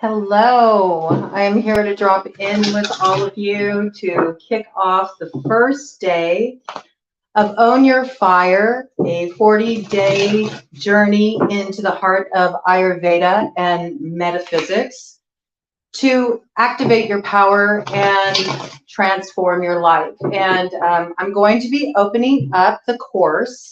Hello, I am here to drop in with all of you to kick off the first day of Own Your Fire, a 40-day journey into the heart of Ayurveda and metaphysics to activate your power and transform your life. And I'm going to be opening up the course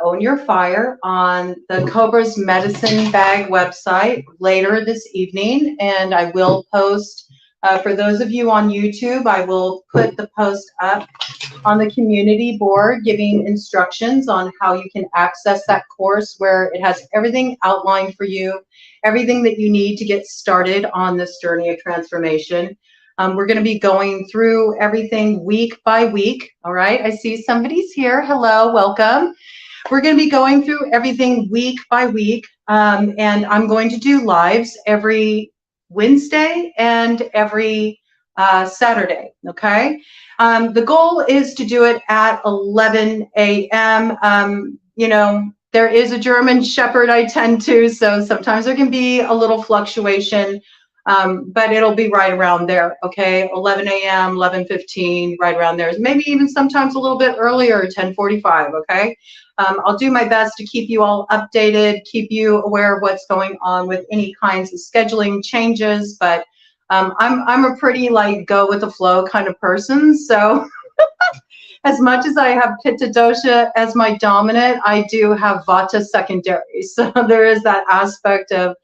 Own Your Fire on the Cobra's Medicine Bag website later this evening, and I will post, for those of you on YouTube, I will put the post up on the community board giving instructions on how you can access that course, where it has everything outlined for you, everything that you need to get started on this journey of transformation. We're going to be going through everything week by week. All right, I see somebody's here. Hello, welcome. We're going to be going through everything week by week, and I'm going to do lives every Wednesday and every Saturday, okay? The goal is to do it at 11 a.m. You know, there is a German Shepherd I tend to, so sometimes there can be a little fluctuation, but it'll be right around there, okay? 11 a.m., 11:15, right around there. Maybe even sometimes a little bit earlier, 10:45, okay? I'll do my best to keep you all updated, keep you aware of what's going on with any kinds of scheduling changes, but I'm a pretty like go with the flow kind of person. So as much as I have Pitta dosha as my dominant, I do have Vata secondary. So there is that aspect of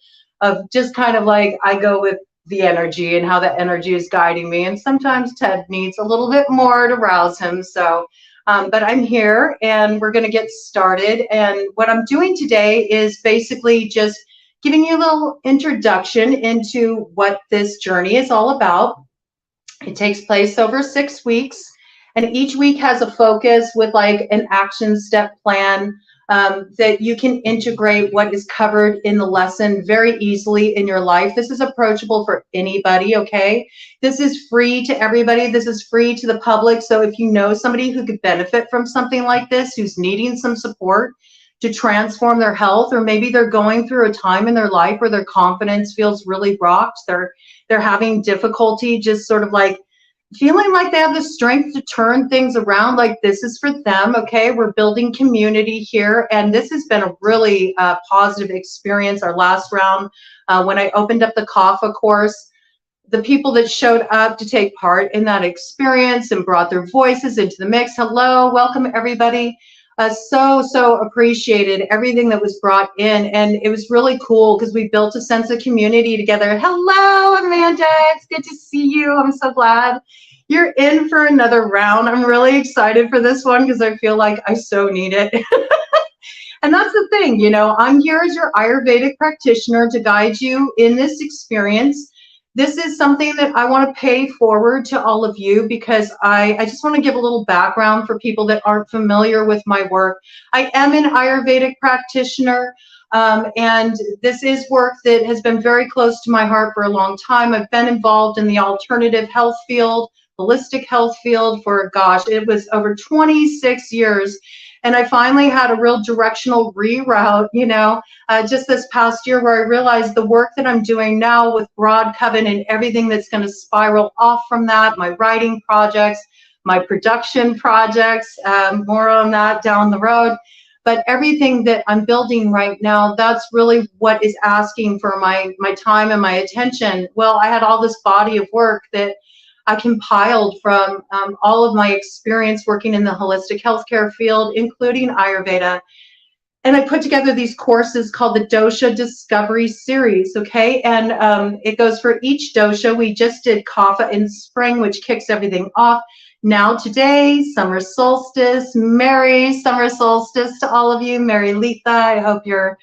just kind of like I go with the energy and how the energy is guiding me. And sometimes Ted needs a little bit more to rouse him. So but I'm here and we're going to get started. And what I'm doing today is basically just giving you a little introduction into what this journey is all about. It takes place over 6 weeks, and each week has a focus with like an action step plan that you can integrate what is covered in the lesson very easily in your life. This is approachable for anybody, okay? This is free to everybody. This is free to the public. So if you know somebody who could benefit from something like this, who's needing some support to transform their health, or maybe they're going through a time in their life where their confidence feels really rocked, they're having difficulty just sort of like feeling like they have the strength to turn things around, like this is for them, okay? We're building community here, and this has been a really positive experience. Our last round, when I opened up the Kapha course, the people that showed up to take part in that experience and brought their voices into the mix. Hello, welcome everybody. So appreciated everything that was brought in, and it was really cool because we built a sense of community together. Hello, Amanda, it's good to see you. I'm so glad you're in for another round. I'm really excited for this one because I feel like I so need it. And that's the thing, you know, I'm here as your Ayurvedic practitioner to guide you in this experience. This is something that I want to pay forward to all of you because I just want to give a little background for people that aren't familiar with my work. I am an Ayurvedic practitioner, and this is work that has been very close to my heart for a long time. I've been involved in the alternative health field, holistic health field for, gosh, it was over 26 years. And I finally had a real directional reroute, you know, just this past year, where I realized the work that I'm doing now with BroadCoven and everything that's going to spiral off from that, my writing projects, my production projects, more on that down the road. But everything that I'm building right now, that's really what is asking for my time and my attention. Well, I had all this body of work that I compiled from all of my experience working in the holistic healthcare field, including Ayurveda. And I put together these courses called the Dosha Discovery Series, okay? And it goes for each dosha. We just did Kapha in spring, which kicks everything off. Now today, summer solstice, Merry summer solstice to all of you. Merry Litha, I hope you're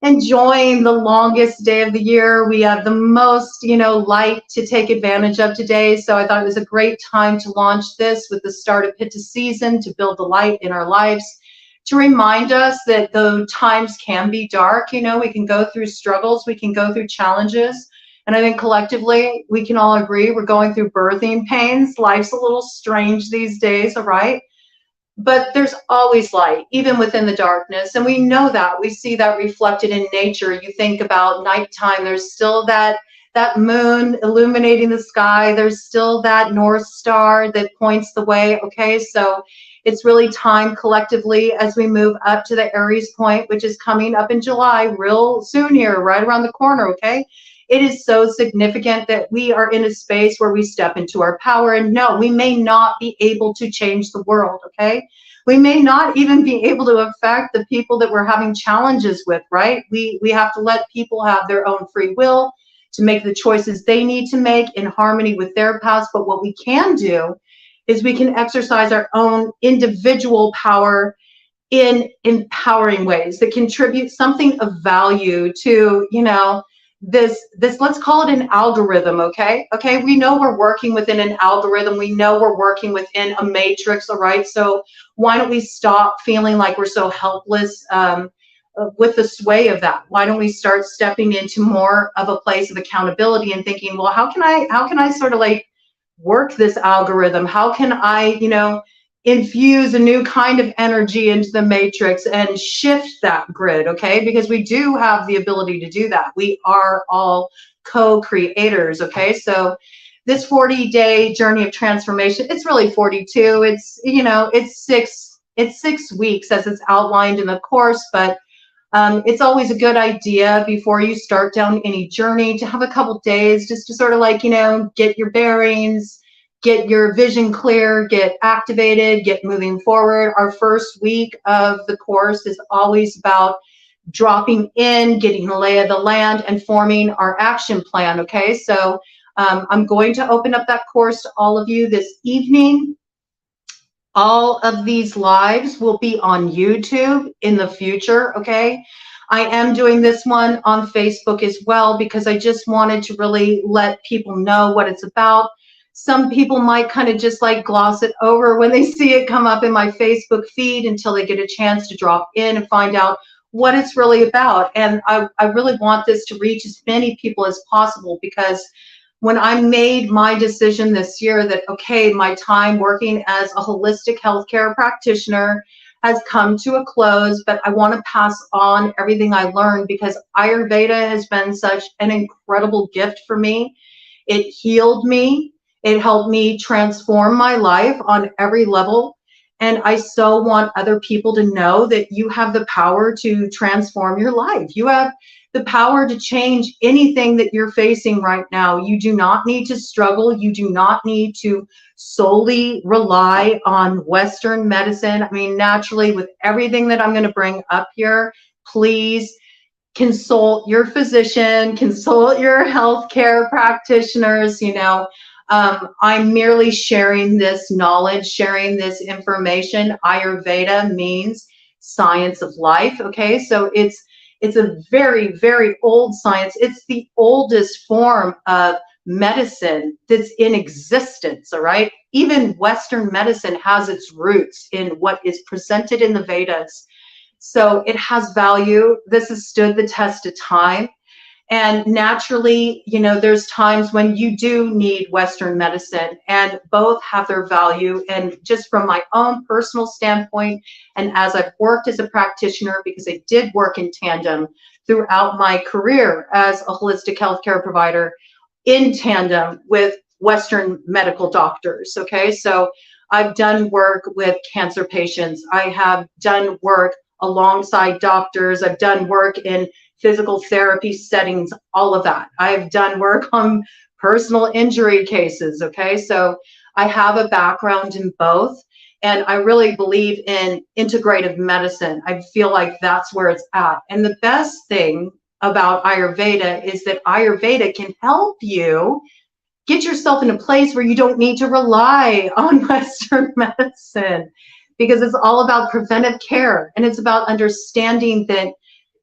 enjoying the longest day of the year. We have the most, you know, light to take advantage of today. So I thought it was a great time to launch this with the start of Pitta season, to build the light in our lives, to remind us that the times can be dark. You know, we can go through struggles, we can go through challenges. And I think collectively, we can all agree we're going through birthing pains. Life's a little strange these days, all right? But there's always light, even within the darkness. And we know that. We see that reflected in nature. You think about nighttime, there's still that that moon illuminating the sky. There's still that North Star that points the way, okay? So it's really time collectively as we move up to the Aries Point, which is coming up in July, real soon here, right around the corner, okay? It is so significant that we are in a space where we step into our power. And no, we may not be able to change the world, okay? We may not even be able to affect the people that we're having challenges with, right? We have to let people have their own free will to make the choices they need to make in harmony with their past. But what we can do is we can exercise our own individual power in empowering ways that contribute something of value to, you know, this let's call it an algorithm, okay? We know we're working within an algorithm. We know we're working within a matrix, all right? So why don't we stop feeling like we're so helpless with the sway of that? Why don't we start stepping into more of a place of accountability and thinking, well, how can I sort of like work this algorithm? How can I, you know, infuse a new kind of energy into the matrix and shift that grid, okay? Because we do have the ability to do that. We are all co-creators, okay? So this 40-day journey of transformation, it's really 42. It's, you know, it's 6 weeks as it's outlined in the course, but it's always a good idea before you start down any journey to have a couple days just to sort of like, you know, get your bearings, get your vision clear, get activated, get moving forward. Our first week of the course is always about dropping in, getting the lay of the land, and forming our action plan, okay? So I'm going to open up that course to all of you this evening. All of these lives will be on YouTube in the future, okay? I am doing this one on Facebook as well because I just wanted to really let people know what it's about. Some people might kind of just like gloss it over when they see it come up in my Facebook feed until they get a chance to drop in and find out what it's really about. And I really want this to reach as many people as possible because when I made my decision this year that, okay, my time working as a holistic healthcare practitioner has come to a close, but I want to pass on everything I learned because Ayurveda has been such an incredible gift for me. It healed me. It helped me transform my life on every level. And I so want other people to know that you have the power to transform your life. You have the power to change anything that you're facing right now. You do not need to struggle. You do not need to solely rely on Western medicine. I mean, naturally, with everything that I'm going to bring up here, please consult your physician, consult your healthcare practitioners, you know. I'm merely sharing this knowledge, sharing this information. Ayurveda means science of life, okay? So it's a very, very old science. It's the oldest form of medicine that's in existence, all right? Even Western medicine has its roots in what is presented in the Vedas. So it has value. This has stood the test of time. And naturally, you know, there's times when you do need Western medicine, and both have their value. And just from my own personal standpoint, and as I've worked as a practitioner, because I did work in tandem throughout my career as a holistic healthcare provider, in tandem with Western medical doctors, okay? So I've done work with cancer patients. I have done work alongside doctors. I've done work in physical therapy settings, all of that. I've done work on personal injury cases, okay? So I have a background in both, and I really believe in integrative medicine. I feel like that's where it's at. And the best thing about Ayurveda is that Ayurveda can help you get yourself in a place where you don't need to rely on Western medicine, because it's all about preventive care, and it's about understanding that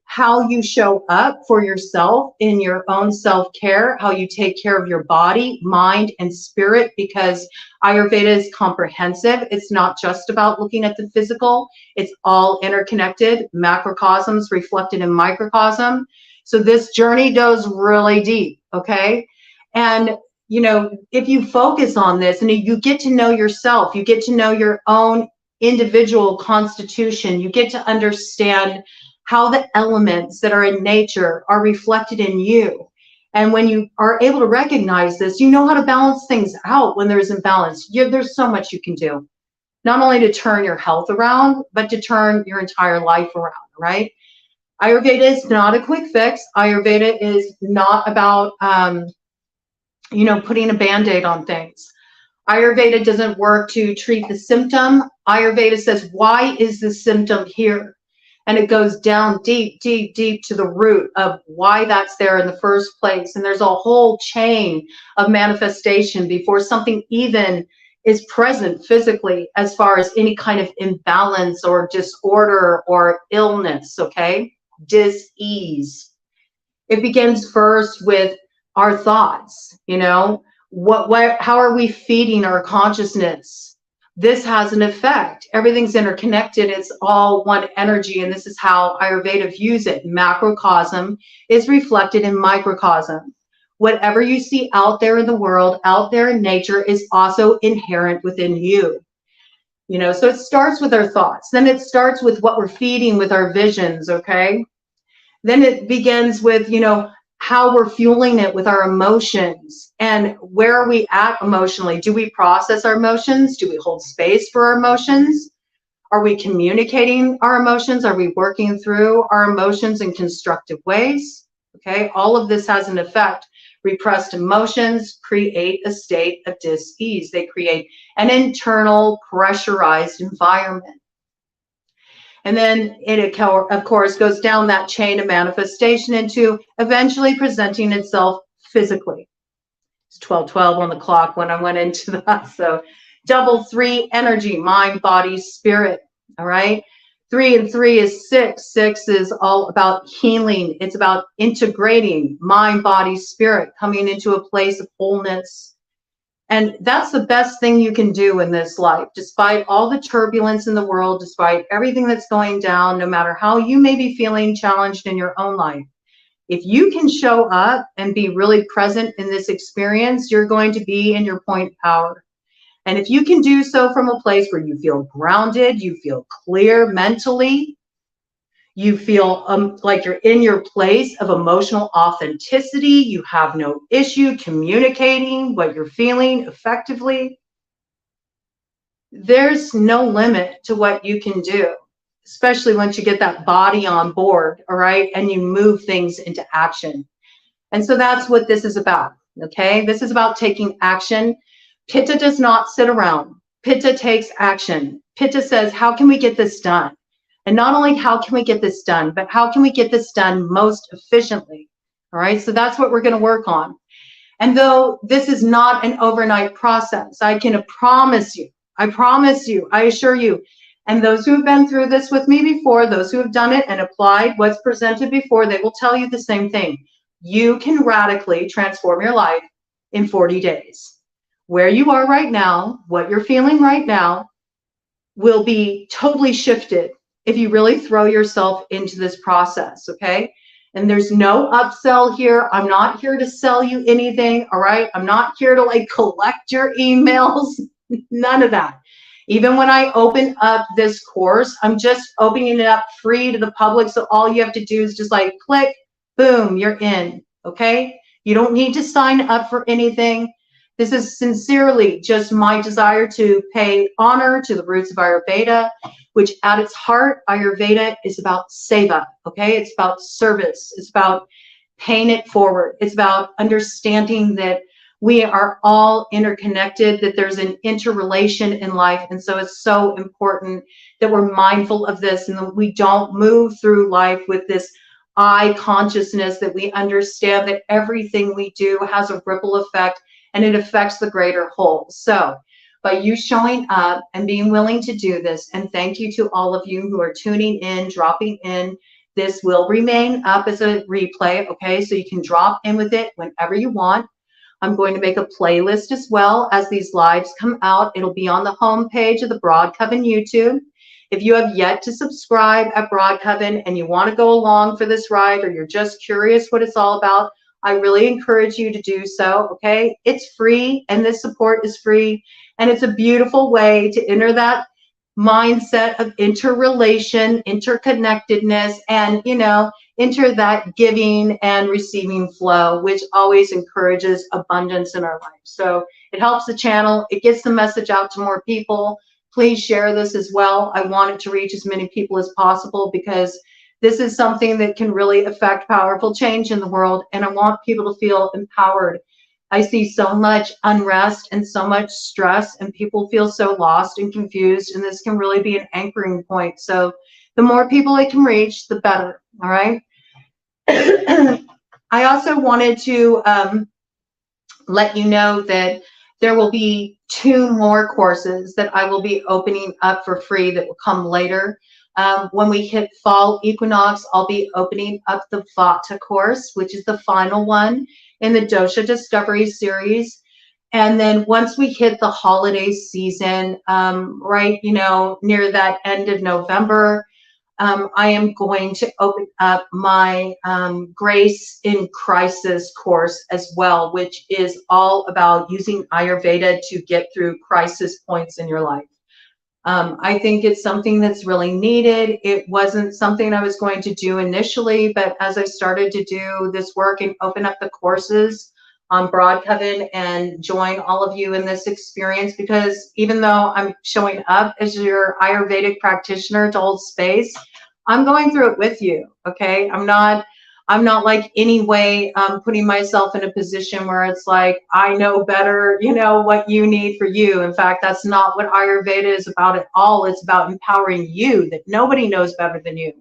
how you show up for yourself in your own self-care, how you take care of your body, mind, and spirit, because Ayurveda is comprehensive. It's not just about looking at the physical. It's all interconnected, macrocosms reflected in microcosm. So this journey goes really deep, okay? And you know, if you focus on this and you get to know yourself, you get to know your own individual constitution, you get to understand how the elements that are in nature are reflected in you. And when you are able to recognize this, you know how to balance things out when there's imbalance. There's so much you can do, not only to turn your health around, but to turn your entire life around, right? Ayurveda is not a quick fix. Ayurveda is not about, putting a Band-Aid on things. Ayurveda doesn't work to treat the symptom. Ayurveda says, why is the symptom here? And it goes down deep, deep, deep to the root of why that's there in the first place. And there's a whole chain of manifestation before something even is present physically, as far as any kind of imbalance or disorder or illness, okay? Dis-ease. It begins first with our thoughts, how are we feeding our consciousness? This has an effect. Everything's interconnected. It's all one energy, and this is how Ayurveda views it. Macrocosm is reflected in microcosm. Whatever you see out there in the world, out there in nature, is also inherent within you. So it starts with our thoughts. Then it starts with what we're feeding with our visions, okay? Then it begins with, how we're fueling it with our emotions, and where are we at emotionally? Do we process our emotions? Do we hold space for our emotions? Are we communicating our emotions? Are we working through our emotions in constructive ways? Okay, all of this has an effect. Repressed emotions create a state of dis-ease. They create an internal pressurized environment. And then it, of course, goes down that chain of manifestation into eventually presenting itself physically. It's 12:12 on the clock when I went into that. So double 3 energy, mind, body, spirit. All right. 3 and 3 is 6. 6 is all about healing. It's about integrating mind, body, spirit, coming into a place of wholeness. And that's the best thing you can do in this life, despite all the turbulence in the world, despite everything that's going down, no matter how you may be feeling challenged in your own life. If you can show up and be really present in this experience, you're going to be in your point power. And if you can do so from a place where you feel grounded, you feel clear mentally, you feel like you're in your place of emotional authenticity. You have no issue communicating what you're feeling effectively. There's no limit to what you can do, especially once you get that body on board, all right, and you move things into action. And so that's what this is about, okay? This is about taking action. Pitta does not sit around. Pitta takes action. Pitta says, how can we get this done? And not only how can we get this done, but how can we get this done most efficiently? All right, so that's what we're going to work on. And though this is not an overnight process, I can promise you, I assure you, and those who have been through this with me before, those who have done it and applied what's presented before, they will tell you the same thing. You can radically transform your life in 40 days. Where you are right now, what you're feeling right now, will be totally shifted if you really throw yourself into this process, okay? And there's no upsell here. I'm not here to sell you anything, all right? I'm not here to collect your emails, none of that. Even when I open up this course, I'm just opening it up free to the public, so all you have to do is just click, boom, you're in, okay? You don't need to sign up for anything. This is sincerely just my desire to pay honor to the roots of Ayurveda, which at its heart, Ayurveda is about seva, okay? It's about service. It's about paying it forward. It's about understanding that we are all interconnected, that there's an interrelation in life. And so it's so important that we're mindful of this and that we don't move through life with this I consciousness, that we understand that everything we do has a ripple effect and it affects the greater whole. So by you showing up and being willing to do this, and thank you to all of you who are tuning in, dropping in, this will remain up as a replay, okay? So you can drop in with it whenever you want. I'm going to make a playlist as well as these lives come out. It'll be on the homepage of the BroadCoven YouTube. If you have yet to subscribe at BroadCoven and you want to go along for this ride, or you're just curious what it's all about, I really encourage you to do so, okay? It's free, and this support is free, and it's a beautiful way to enter that mindset of interrelation, interconnectedness, and, enter that giving and receiving flow, which always encourages abundance in our life. So it helps the channel. It gets the message out to more people. Please share this as well. I want it to reach as many people as possible because this is something that can really affect powerful change in the world, and I want people to feel empowered. I see so much unrest and so much stress, and people feel so lost and confused, and this can really be an anchoring point. So the more people it can reach, the better, all right? I also wanted to let you know that there will be 2 more courses that I will be opening up for free that will come later. When we hit fall equinox, I'll be opening up the Vata course, which is the final one in the Dosha Discovery series. And then once we hit the holiday season, right, near that end of November, I am going to open up my Grace in Crisis course as well, which is all about using Ayurveda to get through crisis points in your life. I think it's something that's really needed. It wasn't something I was going to do initially, but as I started to do this work and open up the courses on BroadCoven and join all of you in this experience, because even though I'm showing up as your Ayurvedic practitioner to hold space, I'm going through it with you, okay? I'm not like any way putting myself in a position where it's like, I know better, what you need for you. In fact, that's not what Ayurveda is about at all. It's about empowering you, that nobody knows better than you,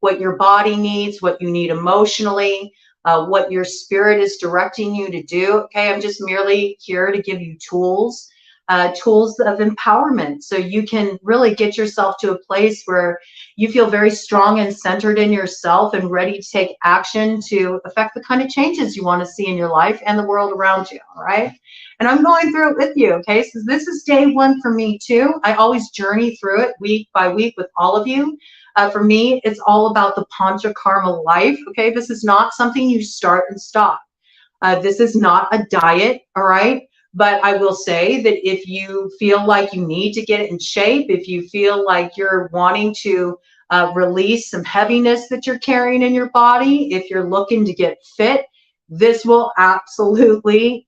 what your body needs, what you need emotionally, what your spirit is directing you to do, okay? I'm just merely here to give you tools of empowerment, so you can really get yourself to a place where you feel very strong and centered in yourself and ready to take action to affect the kind of changes you want to see in your life and the world around you, all right? And I'm going through it with you, okay? So this is day 1 for me too. I always journey through it week by week with all of you. For me, it's all about the Panchakarma life, okay? This is not something you start and stop. This is not a diet, all right? But I will say that if you feel like you need to get in shape, if you feel like you're wanting to release some heaviness that you're carrying in your body, if you're looking to get fit, this will absolutely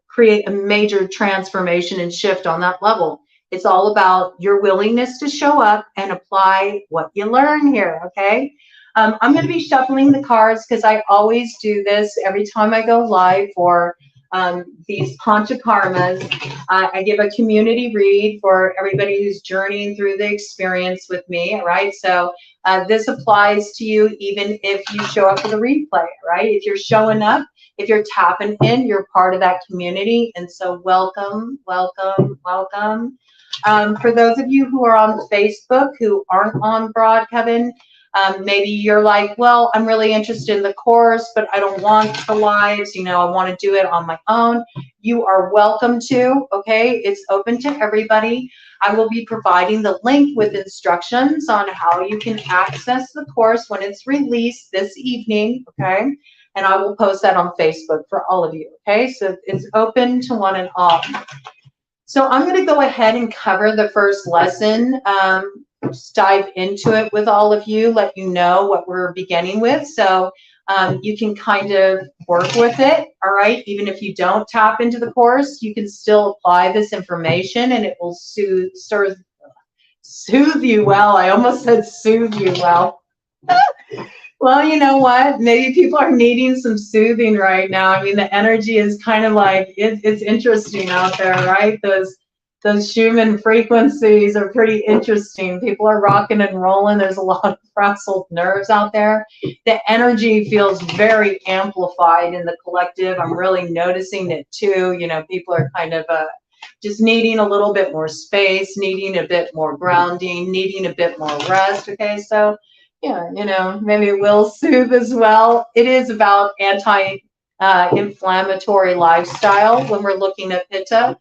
create a major transformation and shift on that level. It's all about your willingness to show up and apply what you learn here, okay? I'm going to be shuffling the cards because I always do this every time I go live for these Panchakarmas. I give a community read for everybody who's journeying through the experience with me, all right? So this applies to you even if you show up for the replay, right? If you're showing up, if you're tapping in, you're part of that community. And so welcome, welcome, welcome. For those of you who are on Facebook who aren't on BroadCoven, maybe you're like, well, I'm really interested in the course, but I don't want the lives, I want to do it on my own. You are welcome to, okay? It's open to everybody. I will be providing the link with instructions on how you can access the course when it's released this evening, okay? And I will post that on Facebook for all of you, okay? So it's open to one and all. So I'm going to go ahead and cover the first lesson. Just dive into it with all of you, let you know what we're beginning with, so you can kind of work with it, all right? Even if you don't tap into the course, you can still apply this information and it will soothe you well. I almost said soothe you well. Well, you know what? Maybe people are needing some soothing right now. I mean, the energy is kind of like, it's interesting out there, right? Those Schumann frequencies are pretty interesting. People are rocking and rolling. There's a lot of frazzled nerves out there. The energy feels very amplified in the collective. I'm really noticing it too. People are kind of just needing a little bit more space, needing a bit more grounding, needing a bit more rest. Okay, so yeah, maybe it will soothe as well. It is about anti-inflammatory lifestyle when we're looking at Pitta.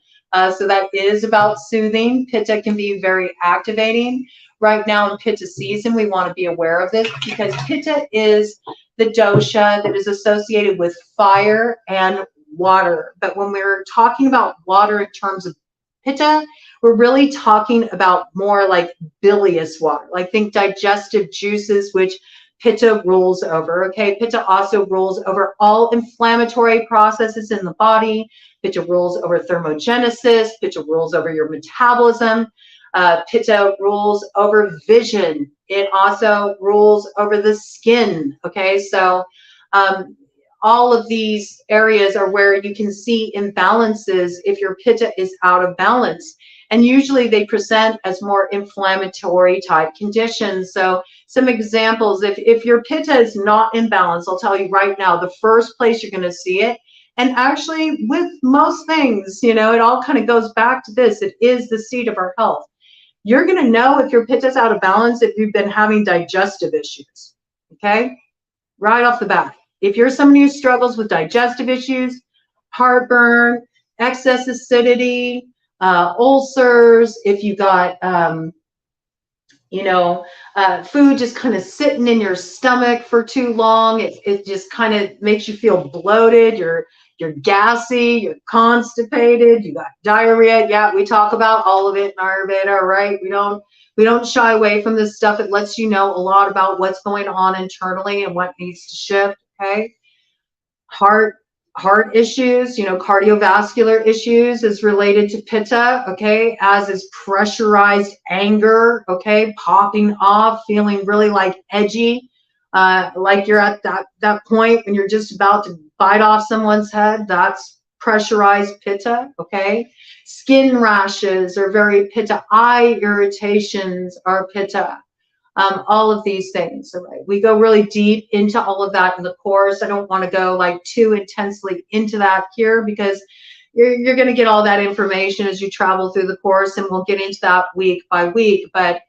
So that is about soothing. Pitta can be very activating. Right now in Pitta season, we want to be aware of this because Pitta is the dosha that is associated with fire and water. But when we're talking about water in terms of Pitta, we're really talking about more like bilious water. Like think digestive juices, which Pitta rules over, okay? Pitta also rules over all inflammatory processes in the body. Pitta rules over thermogenesis. Pitta rules over your metabolism. Pitta rules over vision. It also rules over the skin, okay? So all of these areas are where you can see imbalances if your Pitta is out of balance. And usually they present as more inflammatory type conditions. So some examples, if your Pitta is not in balance, I'll tell you right now, the first place you're going to see it, and actually with most things, you know, it all kind of goes back to this. It is the seat of our health. You're going to know if your Pitta is out of balance if you've been having digestive issues, okay? Right off the bat. If you're somebody who struggles with digestive issues, heartburn, excess acidity, ulcers, if you got, food just kind of sitting in your stomach for too long, it just kind of makes you feel bloated, you're gassy, you're constipated, you got diarrhea. Yeah, we talk about all of it in Ayurveda, right? We don't shy away from this stuff. It lets you know a lot about what's going on internally and what needs to shift, okay? Heart issues, cardiovascular issues is related to Pitta, okay, as is pressurized anger, okay, popping off, feeling really like edgy, like you're at that point when you're just about to bite off someone's head. That's pressurized Pitta, okay. Skin rashes are very Pitta. Eye irritations are Pitta. All of these things. Right? We go really deep into all of that in the course. I don't want to go like too intensely into that here because you're going to get all that information as you travel through the course, and we'll get into that week by week. But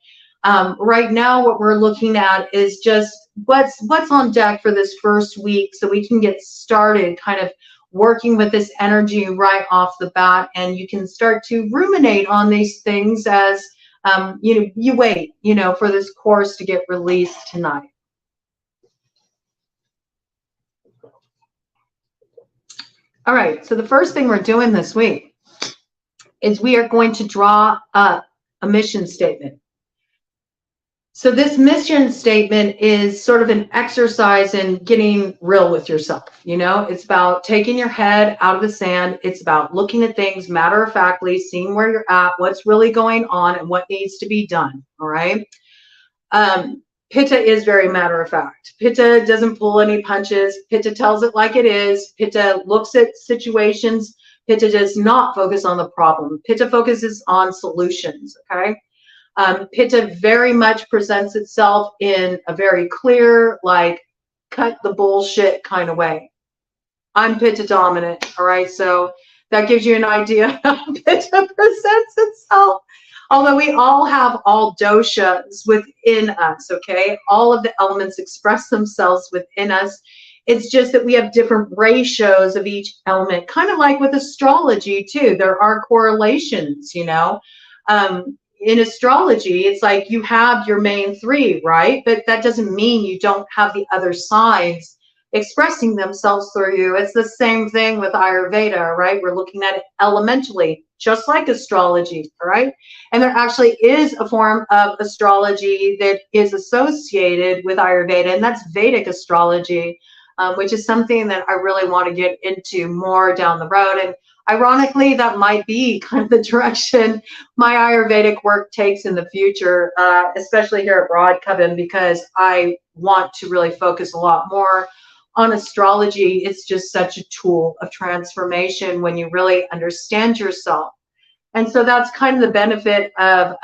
right now, what we're looking at is just what's on deck for this first week, so we can get started kind of working with this energy right off the bat, and you can start to ruminate on these things as you wait, for this course to get released tonight. All right, so the first thing we're doing this week is we are going to draw up a mission statement. So this mission statement is sort of an exercise in getting real with yourself. It's about taking your head out of the sand. It's about looking at things matter-of-factly, seeing where you're at, what's really going on, and what needs to be done, all right? Pitta is very matter-of-fact. Pitta doesn't pull any punches. Pitta tells it like it is. Pitta looks at situations. Pitta does not focus on the problem. Pitta focuses on solutions, okay? Pitta very much presents itself in a very clear, like, cut the bullshit kind of way. I'm Pitta dominant, all right? So that gives you an idea how Pitta presents itself. Although we all have all doshas within us, okay? All of the elements express themselves within us. It's just that we have different ratios of each element, kind of like with astrology too. There are correlations, in astrology, it's like you have your main three, right? But that doesn't mean you don't have the other sides expressing themselves through you. It's the same thing with Ayurveda, right? We're looking at it elementally, just like astrology, all right? And there actually is a form of astrology that is associated with Ayurveda, and that's Vedic astrology, which is something that I really want to get into more down the road. And ironically, that might be kind of the direction my Ayurvedic work takes in the future, especially here at BroadCoven, because I want to really focus a lot more on astrology. It's just such a tool of transformation when you really understand yourself. And so that's kind of the benefit of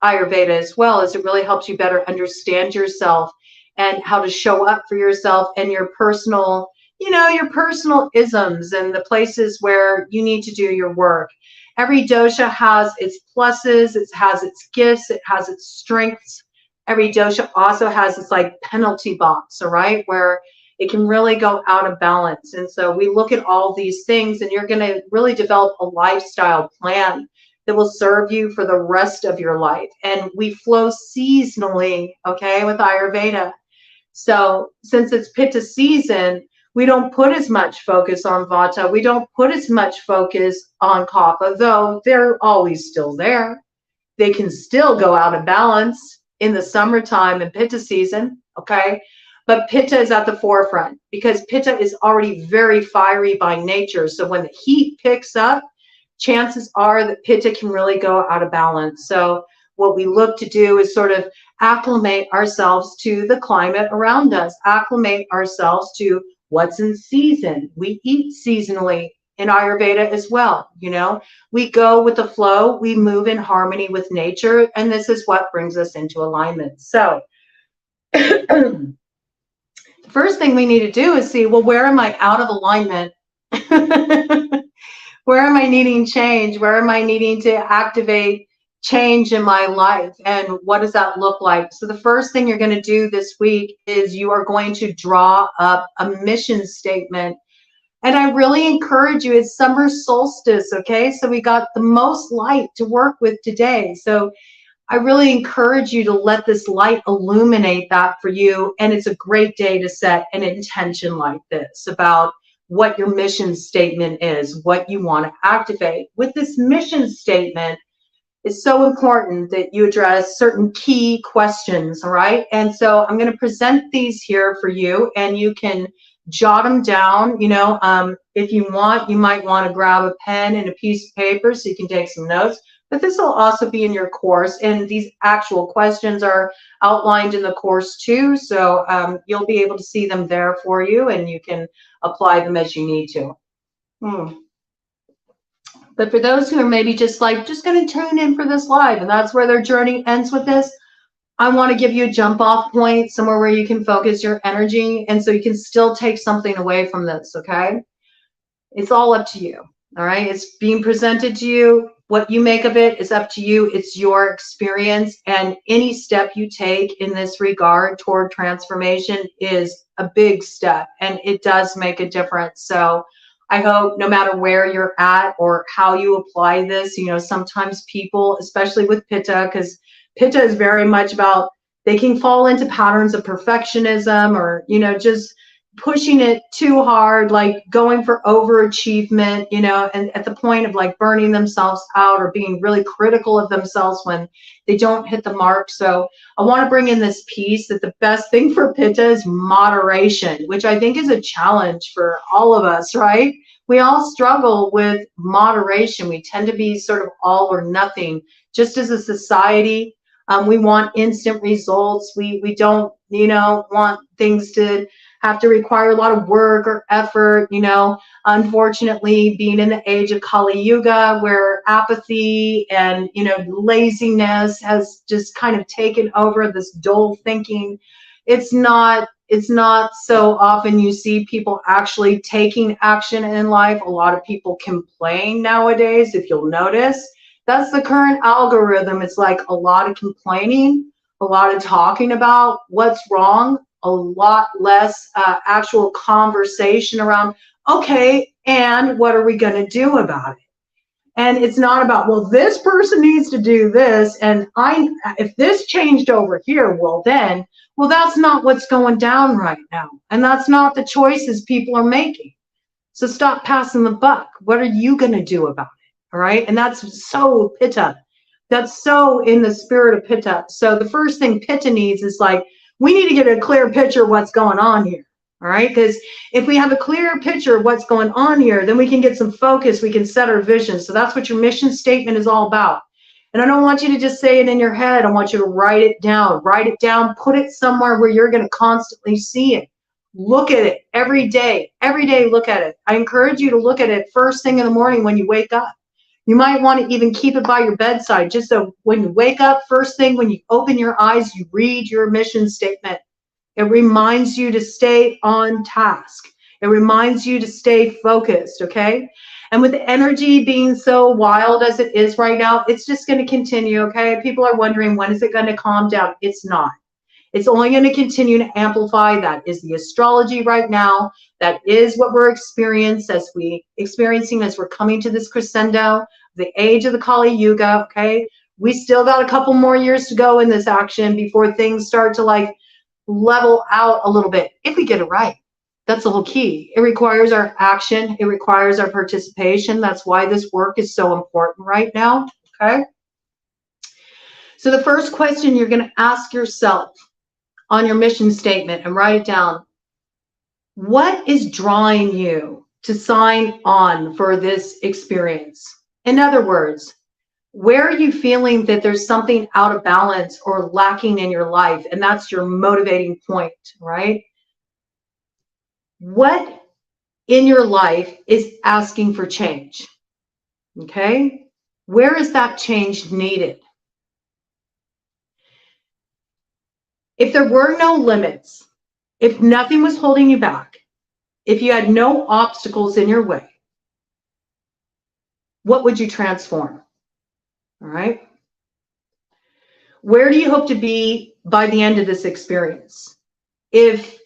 Ayurveda as well, is it really helps you better understand yourself and how to show up for yourself and your personal your personal isms and the places where you need to do your work. Every dosha has its pluses, it has its gifts, it has its strengths. Every dosha also has its like penalty box, all right, where it can really go out of balance. And so we look at all these things, and you're going to really develop a lifestyle plan that will serve you for the rest of your life. And we flow seasonally, okay, with Ayurveda. So since it's Pitta season, we don't put as much focus on Vata. We don't put as much focus on Kapha, though they're always still there. They can still go out of balance in the summertime and Pitta season, okay? But Pitta is at the forefront because Pitta is already very fiery by nature. So when the heat picks up, chances are that Pitta can really go out of balance. So what we look to do is sort of acclimate ourselves to the climate around us, acclimate ourselves to what's in season. We eat seasonally in Ayurveda as well. You know, we go with the flow, we move in harmony with nature, and this is what brings us into alignment. So the first thing we need to do is see, well, where am I out of alignment? Where am I needing change? Where am I needing to activate change in my life? And what does that look like? So the first thing you're going to do this week is you are going to draw up a mission statement. And I really encourage you, it's summer solstice, okay? So we got the most light to work with today. So I really encourage you to let this light illuminate that for you. And it's a great day to set an intention like this about what your mission statement is, what you want to activate. With this mission statement, it's so important that you address certain key questions, all right? And so I'm going to present these here for you, and you can jot them down. You know, if you want, you might want to grab a pen and a piece of paper so you can take some notes. But this will also be in your course, and these actual questions are outlined in the course too, so you'll be able to see them there for you, and you can apply them as you need to. But for those who are maybe just going to tune in for this live, and that's where their journey ends with this, I want to give you a jump off point, somewhere where you can focus your energy, and so you can still take something away from this, okay? It's all up to you, all right? It's being presented to you. What you make of it is up to you. It's your experience, and any step you take in this regard toward transformation is a big step, and it does make a difference. So I hope no matter where you're at or how you apply this, you know, sometimes people, especially with Pitta, because Pitta is very much about, they can fall into patterns of perfectionism or, you know, just pushing it too hard, like going for overachievement, you know, and at the point of like burning themselves out or being really critical of themselves when they don't hit the mark. So I want to bring in this piece that the best thing for Pitta is moderation, which I think is a challenge for all of us, right? We all struggle with moderation. We tend to be sort of all or nothing. Just as a society, we want instant results. We don't, you know, want things to have to require a lot of work or effort, you know. Unfortunately, being in the age of Kali Yuga, where apathy and, you know, laziness has just kind of taken over, this dull thinking, it's not so often you see people actually taking action in life. A lot of people complain nowadays, if you'll notice. That's the current algorithm. It's like a lot of complaining, a lot of talking about what's wrong, a lot less actual conversation around, okay, and what are we going to do about it? And it's not about, well, this person needs to do this, and if this changed over here, well, that's not what's going down right now. And that's not the choices people are making. So stop passing the buck. What are you going to do about it? All right. And that's so Pitta. That's so in the spirit of Pitta. So the first thing Pitta needs is like, we need to get a clear picture of what's going on here. All right. Because if we have a clear picture of what's going on here, then we can get some focus. We can set our vision. So that's what your mission statement is all about. And I don't want you to just say it in your head. I want you to write it down, put it somewhere where you're going to constantly see it. Look at it every day, look at it. I encourage you to look at it first thing in the morning when you wake up. You might want to even keep it by your bedside, just so when you wake up, first thing, when you open your eyes, you read your mission statement. It reminds you to stay on task. It reminds you to stay focused, okay? And with the energy being so wild as it is right now, it's just going to continue, okay? People are wondering, when is it going to calm down? It's not. It's only going to continue to amplify. That is the astrology right now. That is what we're experiencing as we're coming to this crescendo, the age of the Kali Yuga, okay? We still got a couple more years to go in this action before things start to like level out a little bit, if we get it right. That's the whole key. It requires our action. It requires our participation. That's why this work is so important right now, okay? So the first question you're going to ask yourself, on your mission statement and write it down. What is drawing you to sign on for this experience? In other words, where are you feeling that there's something out of balance or lacking in your life? And that's your motivating point, right? What in your life is asking for change? Okay? Where is that change needed? If there were no limits, if nothing was holding you back, if you had no obstacles in your way, what would you transform? All right? Where do you hope to be by the end of this experience? If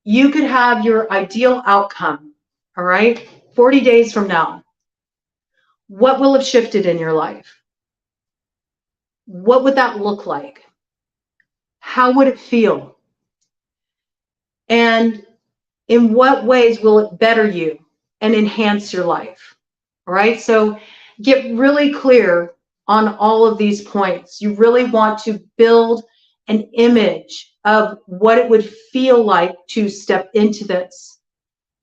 you could have your ideal outcome, all right, 40 days from now, what will have shifted in your life? What would that look like? How would it feel? And in what ways will it better you and enhance your life? All right, so get really clear on all of these points. You really want to build an image of what it would feel like to step into this.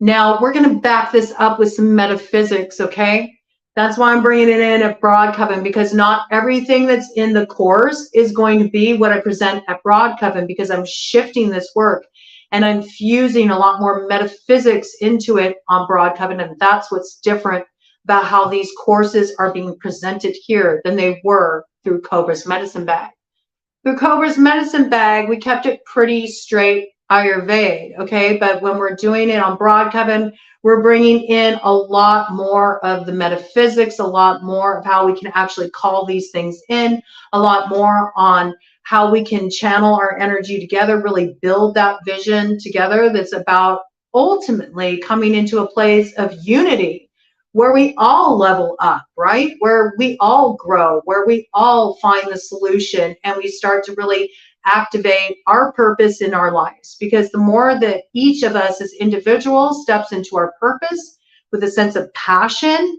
Now, we're going to back this up with some metaphysics, okay? That's why I'm bringing it in at BroadCoven, because not everything that's in the course is going to be what I present at BroadCoven, because I'm shifting this work and I'm fusing a lot more metaphysics into it on BroadCoven, and that's what's different about how these courses are being presented here than they were through Cobra's Medicine Bag. Through Cobra's Medicine Bag, we kept it pretty straight Ayurveda, okay? But when we're doing it on BroadCoven, we're bringing in a lot more of the metaphysics, a lot more of how we can actually call these things in, a lot more on how we can channel our energy together, really build that vision together that's about ultimately coming into a place of unity, where we all level up, right? Where we all grow, where we all find the solution, and we start to really activate our purpose in our lives. Because the more that each of us as individuals steps into our purpose with a sense of passion,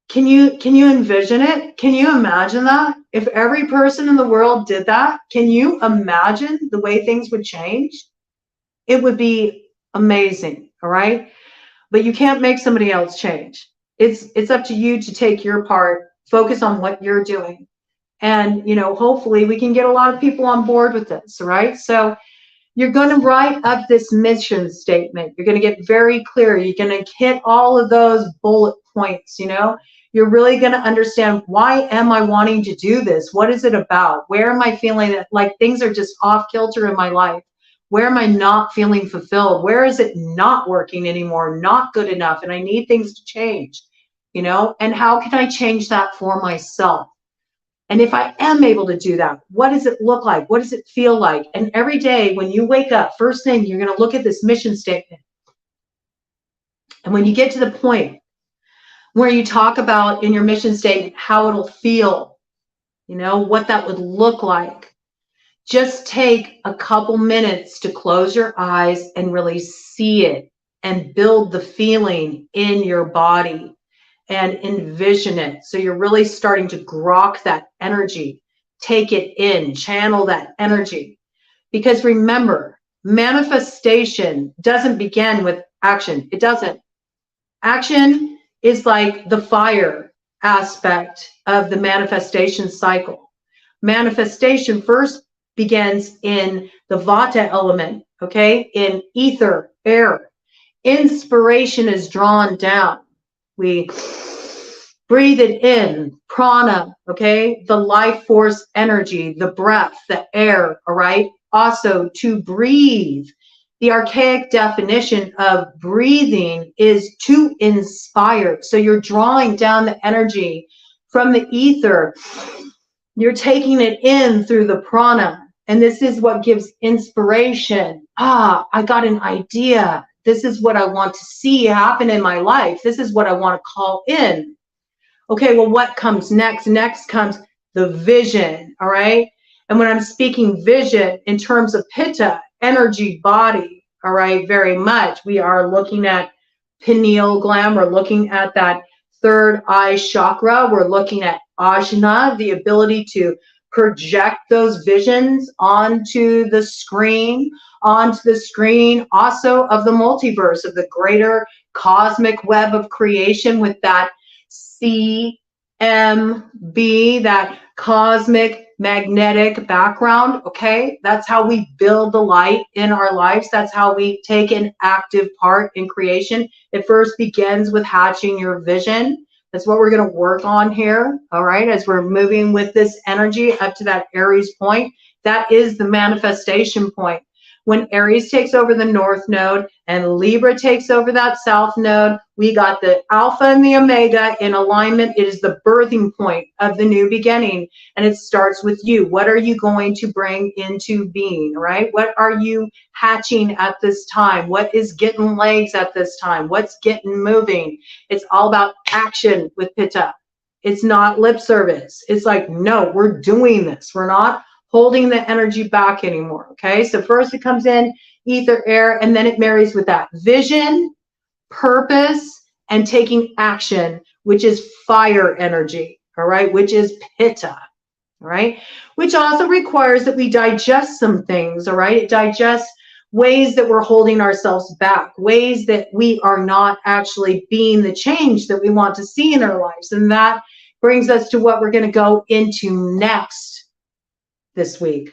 can you envision it? Can you imagine that? If every person in the world did that, can you imagine the way things would change? It would be amazing, all right? But you can't make somebody else change. It's up to you to take your part, focus on what you're doing. And, you know, hopefully we can get a lot of people on board with this, right? So you're going to write up this mission statement. You're going to get very clear. You're going to hit all of those bullet points, you know. You're really going to understand, why am I wanting to do this? What is it about? Where am I feeling like things are just off kilter in my life? Where am I not feeling fulfilled? Where is it not working anymore, not good enough, and I need things to change, you know? And how can I change that for myself? And if I am able to do that, what does it look like? What does it feel like? And every day when you wake up, first thing, you're going to look at this mission statement. And when you get to the point where you talk about in your mission statement how it'll feel, you know, what that would look like, just take a couple minutes to close your eyes and really see it and build the feeling in your body and envision it. So you're really starting to grok that energy, take it in, channel that energy. Because remember, manifestation doesn't begin with action. It doesn't. Action is like the fire aspect of the manifestation cycle. Manifestation first begins in the Vata element, okay, in ether, air. Inspiration is drawn down. We breathe it in, prana, okay, the life force energy, the breath, the air, all right? Also, to breathe, the archaic definition of breathing is to inspire. So you're drawing down the energy from the ether. You're taking it in through the prana. And this is what gives inspiration. I got an idea. This is what I want to see happen in my life. This is what I want to call in. Okay, well, what comes next? Next comes the vision, all right? And when I'm speaking vision in terms of pitta, energy, body, all right, very much, we are looking at pineal gland. We're looking at that third eye chakra. We're looking at ajna, the ability to project those visions onto the screen also of the multiverse, of the greater cosmic web of creation, with that CMB, that cosmic magnetic background. Okay, that's how we build the light in our lives. That's how we take an active part in creation. It first begins with hatching your vision. That's what we're going to work on here, all right, as we're moving with this energy up to that Aries point. That is the manifestation point. When Aries takes over the north node and Libra takes over that south node, we got the alpha and the omega in alignment. It is the birthing point of the new beginning, and it starts with you. What are you going to bring into being, right? What are you hatching at this time? What is getting legs at this time? What's getting moving? It's all about action with Pitta. It's not lip service. It's like, no, we're doing this. We're not holding the energy back anymore. Okay, so first it comes in ether, air, and then it marries with that vision, purpose, and taking action, which is fire energy, all right, which is Pitta, all right, which also requires that we digest some things, all right. It digests ways that we're holding ourselves back, ways that we are not actually being the change that we want to see in our lives. And that brings us to what we're going to go into next this week.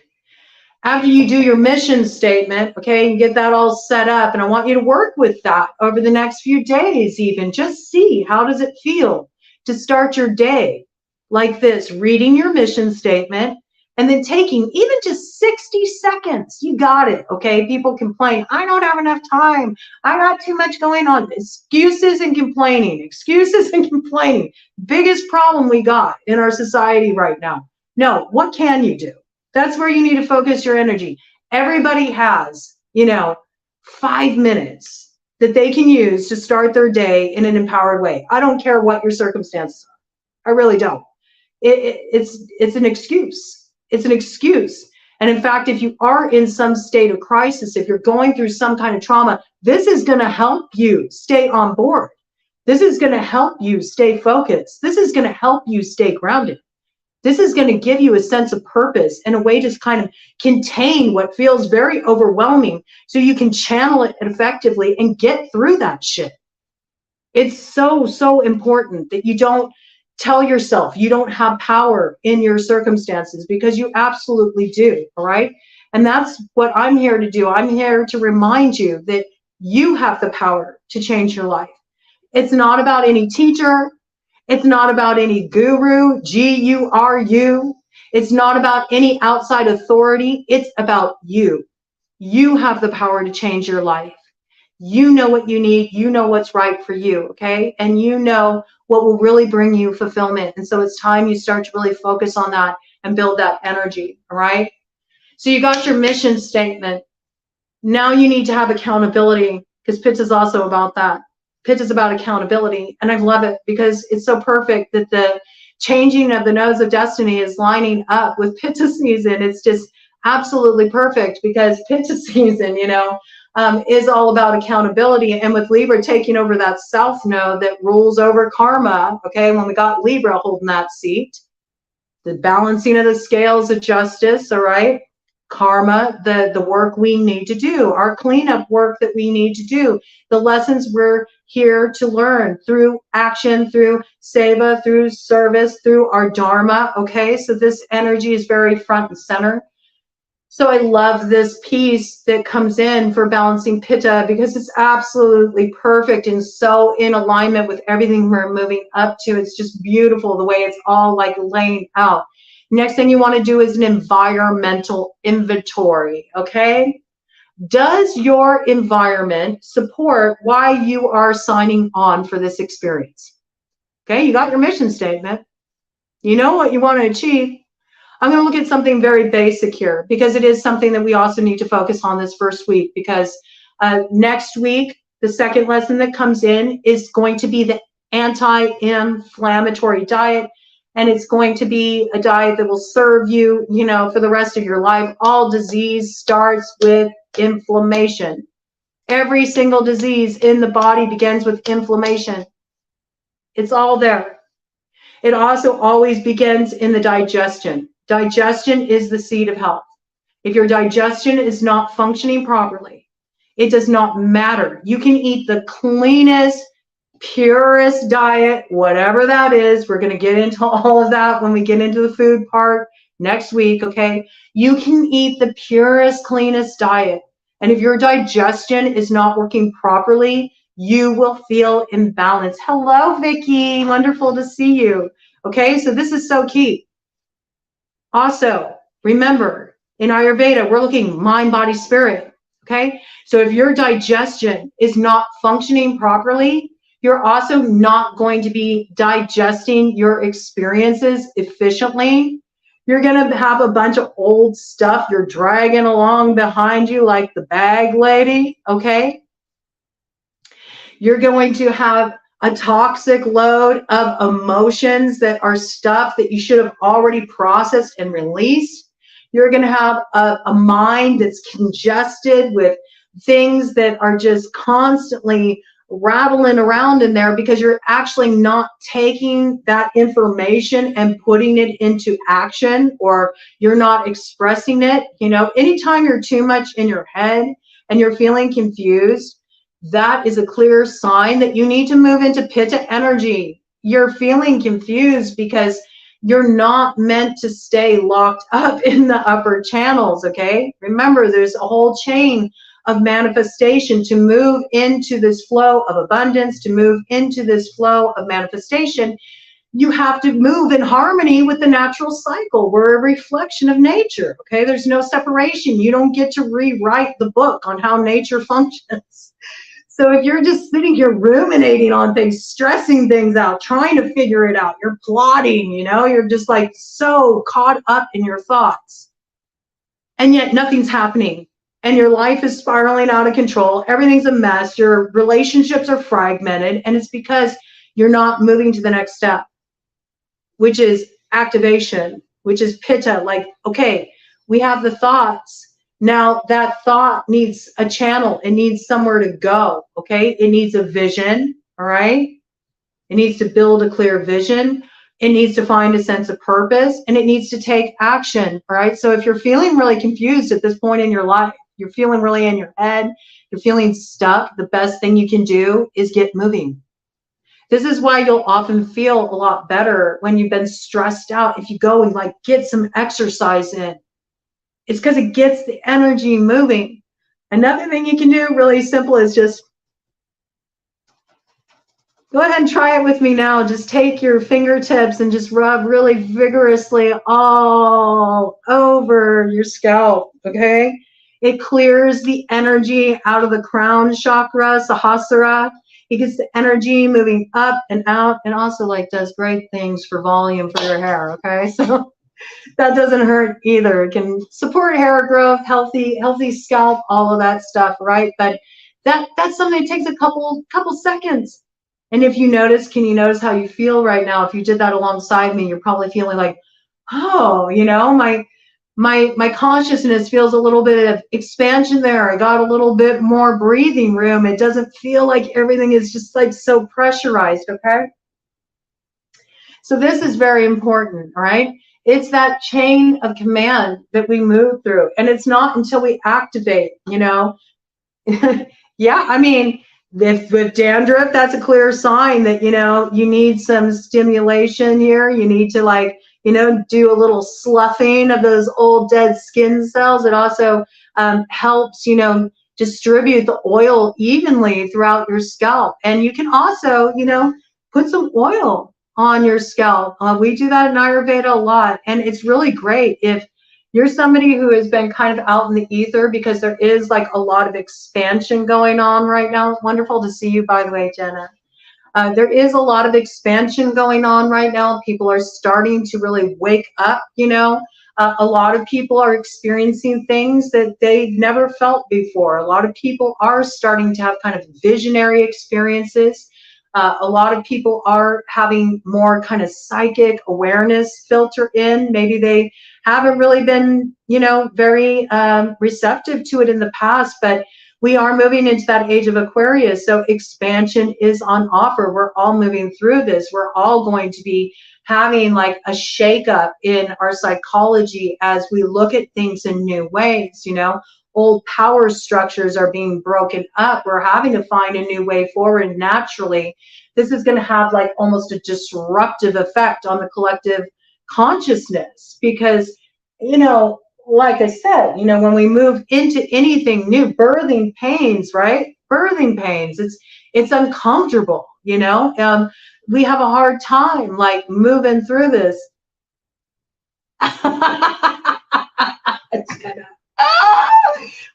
After you do your mission statement, okay, and get that all set up, and I want you to work with that over the next few days even. Just see, how does it feel to start your day like this, reading your mission statement, and then taking even just 60 seconds. You got it, okay? People complain, I don't have enough time. I got too much going on. Excuses and complaining, excuses and complaining. Biggest problem we got in our society right now. No, what can you do? That's where you need to focus your energy. Everybody has, 5 minutes that they can use to start their day in an empowered way. I don't care what your circumstances are. I really don't. It's an excuse. It's an excuse. And in fact, if you are in some state of crisis, if you're going through some kind of trauma, this is going to help you stay on board. This is going to help you stay focused. This is going to help you stay grounded. This is going to give you a sense of purpose and a way to kind of contain what feels very overwhelming so you can channel it effectively and get through that shit. It's so, so important that you don't tell yourself you don't have power in your circumstances, because you absolutely do, all right? And that's what I'm here to do. I'm here to remind you that you have the power to change your life. It's not about any teacher. It's not about any guru, G-U-R-U. It's not about any outside authority. It's about you. You have the power to change your life. You know what you need. You know what's right for you, okay? And you know what will really bring you fulfillment. And so it's time you start to really focus on that and build that energy, all right? So you got your mission statement. Now you need to have accountability, because Pitta is also about that. Pitta is about accountability, and I love it because it's so perfect that the changing of the nodes of destiny is lining up with Pitta season. It's just absolutely perfect, because Pitta season, is all about accountability. And with Libra taking over that south node that rules over karma, okay, when we got Libra holding that seat, the balancing of the scales of justice, all right, karma, the work we need to do, our cleanup work that we need to do, the lessons we're here to learn through action, through seva, through service, through our dharma, okay? So this energy is very front and center. So I love this piece that comes in for balancing Pitta, because it's absolutely perfect and so in alignment with everything we're moving up to. It's just beautiful the way it's all like laying out. Next thing you want to do is an environmental inventory, okay? Does your environment support why you are signing on for this experience? Okay, you got your mission statement. You know what you want to achieve. I'm going to look at something very basic here, because it is something that we also need to focus on this first week, because next week, the second lesson that comes in is going to be the anti-inflammatory diet. And it's going to be a diet that will serve you, for the rest of your life. All disease starts with inflammation. Every single disease in the body begins with inflammation. It's all there. It also always begins in the digestion. Digestion is the seat of health. If your digestion is not functioning properly, it does not matter. You can eat the cleanest, purest diet, whatever that is. We're going to get into all of that when we get into the food part next week, okay? You can eat the purest, cleanest diet. And if your digestion is not working properly, you will feel imbalanced. Hello, Vicky. Wonderful to see you. Okay, so this is so key. Also, remember, in Ayurveda, we're looking mind, body, spirit. Okay, so if your digestion is not functioning properly, you're also not going to be digesting your experiences efficiently. You're going to have a bunch of old stuff you're dragging along behind you like the bag lady, okay? You're going to have a toxic load of emotions that are stuff that you should have already processed and released. You're going to have a mind that's congested with things that are just constantly rattling around in there because you're actually not taking that information and putting it into action, or you're not expressing it. You know, anytime you're too much in your head and you're feeling confused, that is a clear sign that you need to move into Pitta energy. You're feeling confused because you're not meant to stay locked up in the upper channels, okay? Remember, there's a whole chain of manifestation. To move into this flow of abundance, to move into this flow of manifestation, you have to move in harmony with the natural cycle. We're a reflection of nature, okay? There's no separation. You don't get to rewrite the book on how nature functions. So if you're just sitting here ruminating on things, stressing things out, trying to figure it out, you're plotting, you know, you're just like so caught up in your thoughts, and yet nothing's happening. And your life is spiraling out of control. Everything's a mess. Your relationships are fragmented. And it's because you're not moving to the next step, which is activation, which is Pitta. Like, okay, we have the thoughts. Now that thought needs a channel. It needs somewhere to go, okay? It needs a vision, all right? It needs to build a clear vision. It needs to find a sense of purpose, and it needs to take action, all right? So if you're feeling really confused at this point in your life, you're feeling really in your head, you're feeling stuck, the best thing you can do is get moving. This is why you'll often feel a lot better when you've been stressed out. If you go and like get some exercise in, it's because it gets the energy moving. Another thing you can do really simple is just go ahead and try it with me now. Just take your fingertips and just rub really vigorously all over your scalp, okay? It clears the energy out of the crown chakra, Sahasrara. It gets the energy moving up and out, and also like does great things for volume for your hair, okay? So that doesn't hurt either. It can support hair growth, healthy scalp, all of that stuff, right? But that's something that takes a couple seconds. And if you notice, can you notice how you feel right now? If you did that alongside me, you're probably feeling like, oh, you know, my consciousness feels a little bit of expansion there. I got a little bit more breathing room. It doesn't feel like everything is just like so pressurized, okay? So this is very important, all right? It's that chain of command that we move through. And it's not until we activate, you know. Yeah, I mean, if with dandruff, that's a clear sign that, you know, you need some stimulation here. You need to like, you know, do a little sloughing of those old dead skin cells. It also helps, you know, distribute the oil evenly throughout your scalp. And you can also, you know, put some oil on your scalp. We do that in Ayurveda a lot, and it's really great if you're somebody who has been kind of out in the ether, because there is like a lot of expansion going on right now. Wonderful to see you, by the way, Jenna. There is a lot of expansion going on right now. People are starting to really wake up, you know. A lot of people are experiencing things that they've never felt before. A lot of people are starting to have kind of visionary experiences. A lot of people are having more kind of psychic awareness filter in. Maybe they haven't really been, you know, very receptive to it in the past, but we are moving into that age of Aquarius. So expansion is on offer. We're all moving through this. We're all going to be having like a shakeup in our psychology as we look at things in new ways. You know, old power structures are being broken up. We're having to find a new way forward naturally. This is going to have like almost a disruptive effect on the collective consciousness because, you know, like I said, you know, when we move into anything new, birthing pains, right? Birthing pains, it's uncomfortable, you know. We have a hard time like moving through this.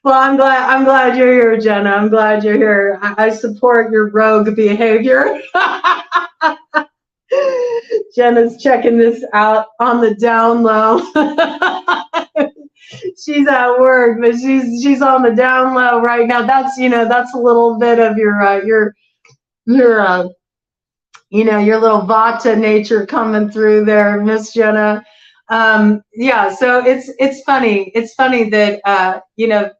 Well, I'm glad you're here, Jenna. I'm glad you're here. I support your rogue behavior. Jenna's checking this out on the down low. She's at work, but she's on the down low right now. That's, you know, that's a little bit of your you know, your little Vata nature coming through there, Miss Jenna. Yeah, so it's funny. It's funny that you know,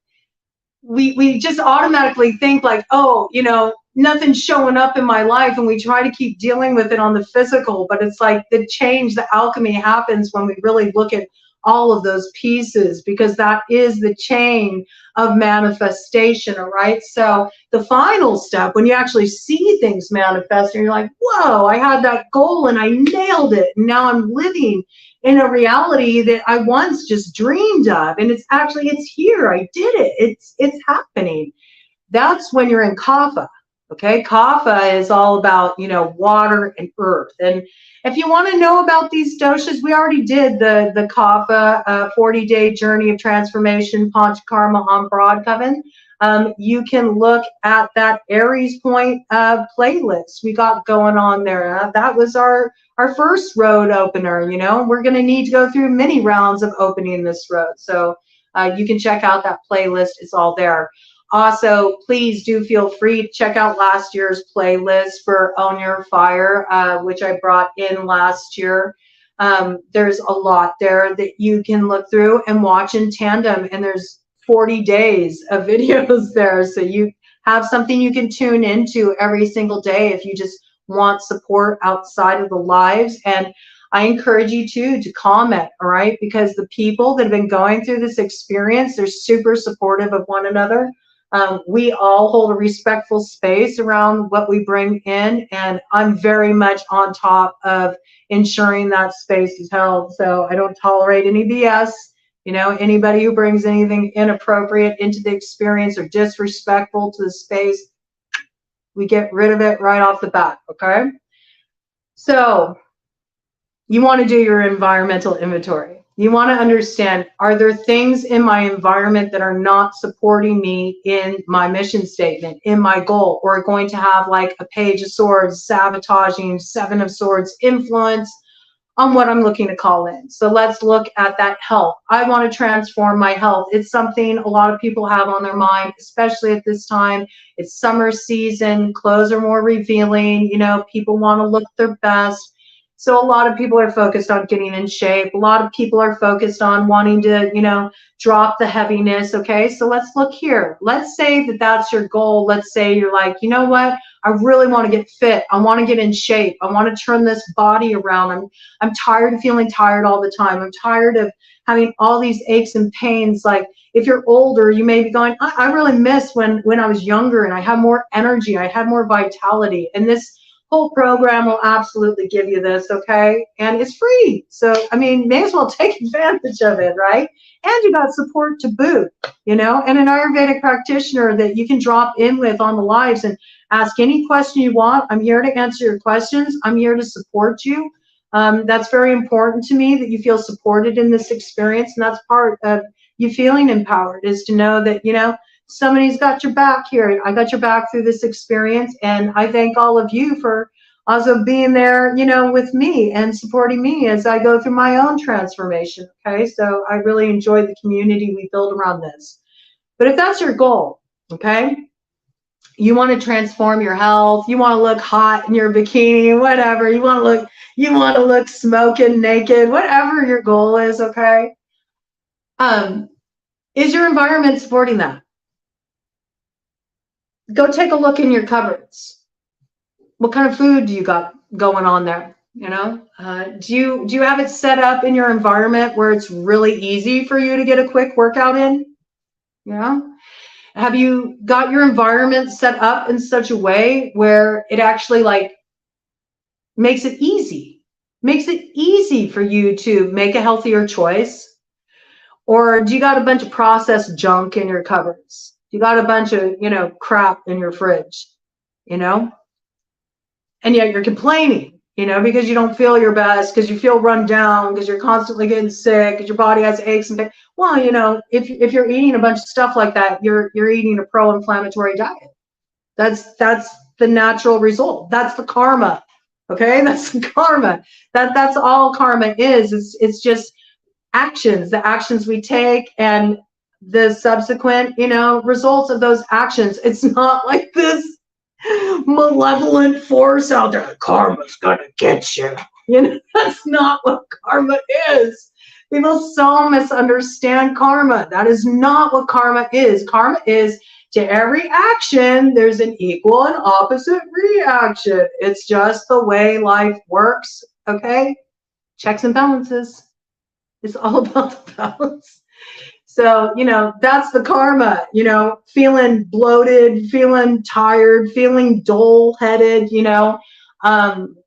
we just automatically think like, oh, you know, nothing's showing up in my life, and we try to keep dealing with it on the physical, but it's like the change, the alchemy happens when we really look at all of those pieces, because that is the chain of manifestation. All right, so the final step, when you actually see things manifest and you're like, whoa, I had that goal and I nailed it, and now I'm living in a reality that I once just dreamed of, and it's here, I did it, it's happening. That's when you're in Kapha. Okay, Kapha is all about, you know, water and earth. And if you want to know about these doshas, we already did the Kapha 40-day journey of transformation Panchakarma on BroadCoven. You can look at that Aries Point playlist we got going on there. That was our first road opener. You know, we're going to need to go through many rounds of opening this road. So you can check out that playlist. It's all there. Also, please do feel free to check out last year's playlist for Own Your Fire, which I brought in last year. There's a lot there that you can look through and watch in tandem, and there's 40 days of videos there, so you have something you can tune into every single day if you just want support outside of the lives. And I encourage you to comment, all right, because the people that have been going through this experience, they're super supportive of one another. We all hold a respectful space around what we bring in, and I'm very much on top of ensuring that space is held. So I don't tolerate any BS. You know, anybody who brings anything inappropriate into the experience or disrespectful to the space, we get rid of it right off the bat, okay? So you want to do your environmental inventory. You want to understand, are there things in my environment that are not supporting me in my mission statement, in my goal, or going to have like a Page of Swords, sabotaging, Seven of Swords influence on what I'm looking to call in? So let's look at that health. I want to transform my health. It's something a lot of people have on their mind, especially at this time. It's summer season, clothes are more revealing, you know, people want to look their best. So a lot of people are focused on getting in shape. A lot of people are focused on wanting to, you know, drop the heaviness. Okay, so let's look here. Let's say that that's your goal. Let's say you're like, you know what? I really want to get fit. I want to get in shape. I want to turn this body around. I'm tired of feeling tired all the time. I'm tired of having all these aches and pains. Like if you're older, you may be going, I really miss when I was younger and I had more energy. I had more vitality. And this whole program will absolutely give you this, okay? And it's free. So, I mean, may as well take advantage of it, right? And you got support to boot, you know, and an Ayurvedic practitioner that you can drop in with on the lives and ask any question you want. I'm here to answer your questions. I'm here to support you. That's very important to me, that you feel supported in this experience. And that's part of you feeling empowered, is to know that, you know, somebody's got your back here. I got your back through this experience, and I thank all of you for also being there, you know, with me and supporting me as I go through my own transformation. Okay, so I really enjoy the community we build around this. But if that's your goal, okay, you want to transform your health, you want to look hot in your bikini, whatever, you want to look smoking naked, whatever your goal is, okay, is your environment supporting that? Go take a look in your cupboards. What kind of food do you got going on there? You know, do you have it set up in your environment where it's really easy for you to get a quick workout in? You know, have you got your environment set up in such a way where it actually like makes it easy for you to make a healthier choice? Or do you got a bunch of processed junk in your cupboards? You got a bunch of, you know, crap in your fridge, you know, and yet you're complaining, you know, because you don't feel your best, because you feel run down, because you're constantly getting sick, because your body has aches and pains. Well, you know, if you're eating a bunch of stuff like that, you're eating a pro-inflammatory diet. That's the natural result. That's the karma. Okay, that's the karma. That's all karma is. It's just actions, the actions we take and the subsequent, you know, results of those actions. It's not like this malevolent force out there. Karma's gonna get you. You know, that's not what karma is. People so misunderstand karma. That is not what karma is. Karma is, to every action, there's an equal and opposite reaction. It's just the way life works, okay? Checks and balances. It's all about the balance. So, you know, that's the karma, you know, feeling bloated, feeling tired, feeling dull-headed, you know,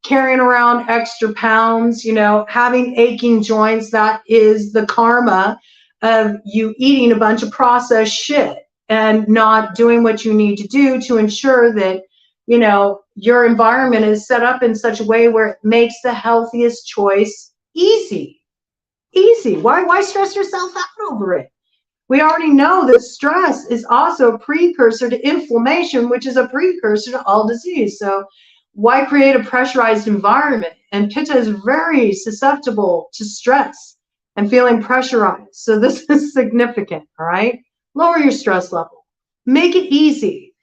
carrying around extra pounds, you know, having aching joints. That is the karma of you eating a bunch of processed shit and not doing what you need to do to ensure that, you know, your environment is set up in such a way where it makes the healthiest choice easy. Why stress yourself out over it? We already know that stress is also a precursor to inflammation, which is a precursor to all disease. So why create a pressurized environment? And Pitta is very susceptible to stress and feeling pressurized. So this is significant, all right? Lower your stress level. Make it easy.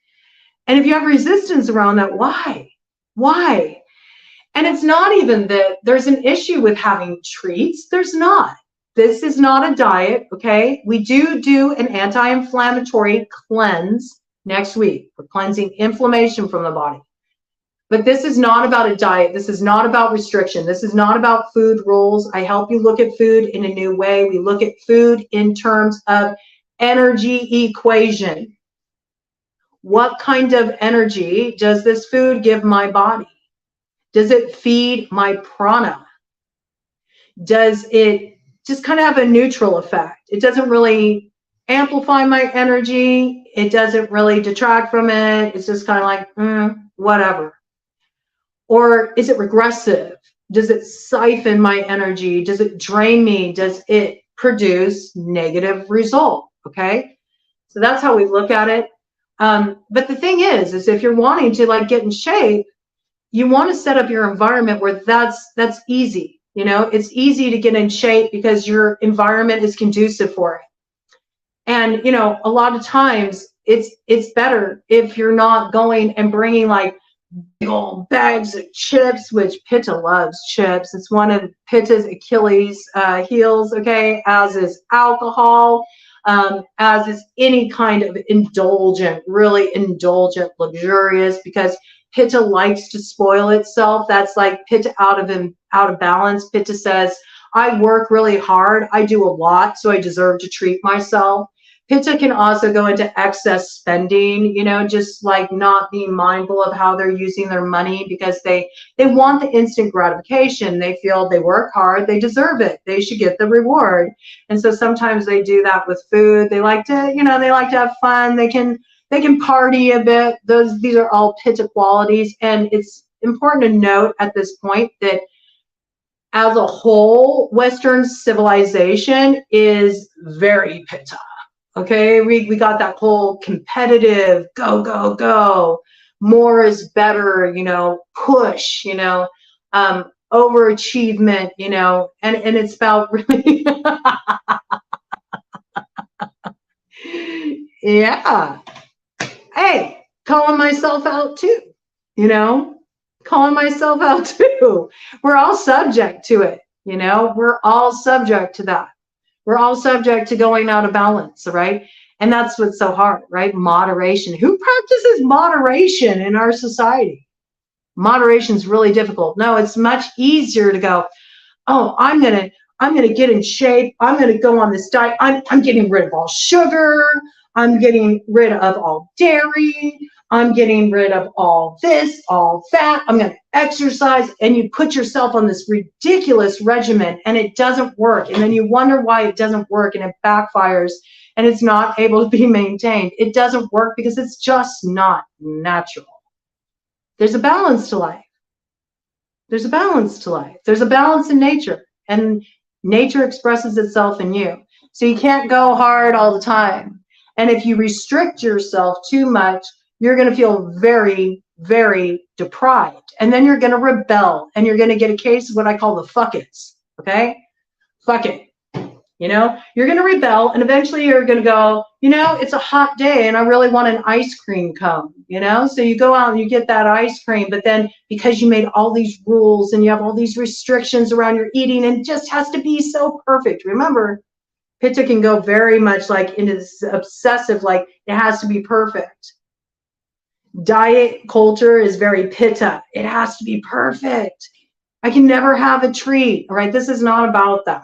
And if you have resistance around that, why? Why? And it's not even that there's an issue with having treats. There's not. This is not a diet, okay? We do an anti-inflammatory cleanse next week. We're cleansing inflammation from the body. But this is not about a diet. This is not about restriction. This is not about food rules. I help you look at food in a new way. We look at food in terms of energy equation. What kind of energy does this food give my body? Does it feed my prana? Does it just kind of have a neutral effect? It doesn't really amplify my energy. It doesn't really detract from it. It's just kind of like, whatever. Or is it regressive? Does it siphon my energy? Does it drain me? Does it produce negative result? Okay. So that's how we look at it. But the thing is if you're wanting to like get in shape, you want to set up your environment where that's easy. You know, it's easy to get in shape because your environment is conducive for it. And, you know, a lot of times it's better if you're not going and bringing like big old bags of chips, which Pitta loves chips. It's one of Pitta's Achilles heels, okay, as is alcohol, as is any kind of indulgent, really indulgent, luxurious, because Pitta likes to spoil itself. That's like Pitta out of balance. Pitta says, I work really hard. I do a lot, so I deserve to treat myself. Pitta can also go into excess spending, you know, just like not being mindful of how they're using their money because they want the instant gratification. They feel they work hard, they deserve it, they should get the reward. And so sometimes they do that with food. They like to, you know, they like to have fun. They can party a bit. These are all Pitta qualities. And it's important to note at this point that as a whole, Western civilization is very Pitta. Okay, we got that whole competitive, go, more is better, you know, push, you know, overachievement, you know, and it's about really, yeah. Hey, calling myself out too, you know, calling myself out too. We're all subject to it, you know, we're all subject to that. We're all subject to going out of balance, right? And that's what's so hard, right? Moderation. Who practices moderation in our society? Moderation is really difficult. No, it's much easier to go, oh, I'm gonna get in shape. I'm gonna go on this diet. I'm getting rid of all sugar. I'm getting rid of all dairy. I'm getting rid of all this, all that. I'm gonna exercise, and you put yourself on this ridiculous regimen, and it doesn't work. And then you wonder why it doesn't work, and it backfires, and it's not able to be maintained. It doesn't work because it's just not natural. There's a balance to life. There's a balance to life. There's a balance in nature, and nature expresses itself in you. So you can't go hard all the time. And if you restrict yourself too much, you're going to feel very, very deprived. And then you're going to rebel, and you're going to get a case of what I call the fuck it's. Okay? Fuck it. You know, you're going to rebel, and eventually you're going to go, you know, it's a hot day and I really want an ice cream cone, you know? So you go out and you get that ice cream, but then because you made all these rules and you have all these restrictions around your eating, and it just has to be so perfect. Remember, Pitta can go very much like into this obsessive, like it has to be perfect. Diet culture is very Pitta. It has to be perfect. I can never have a treat, all right? This is not about that.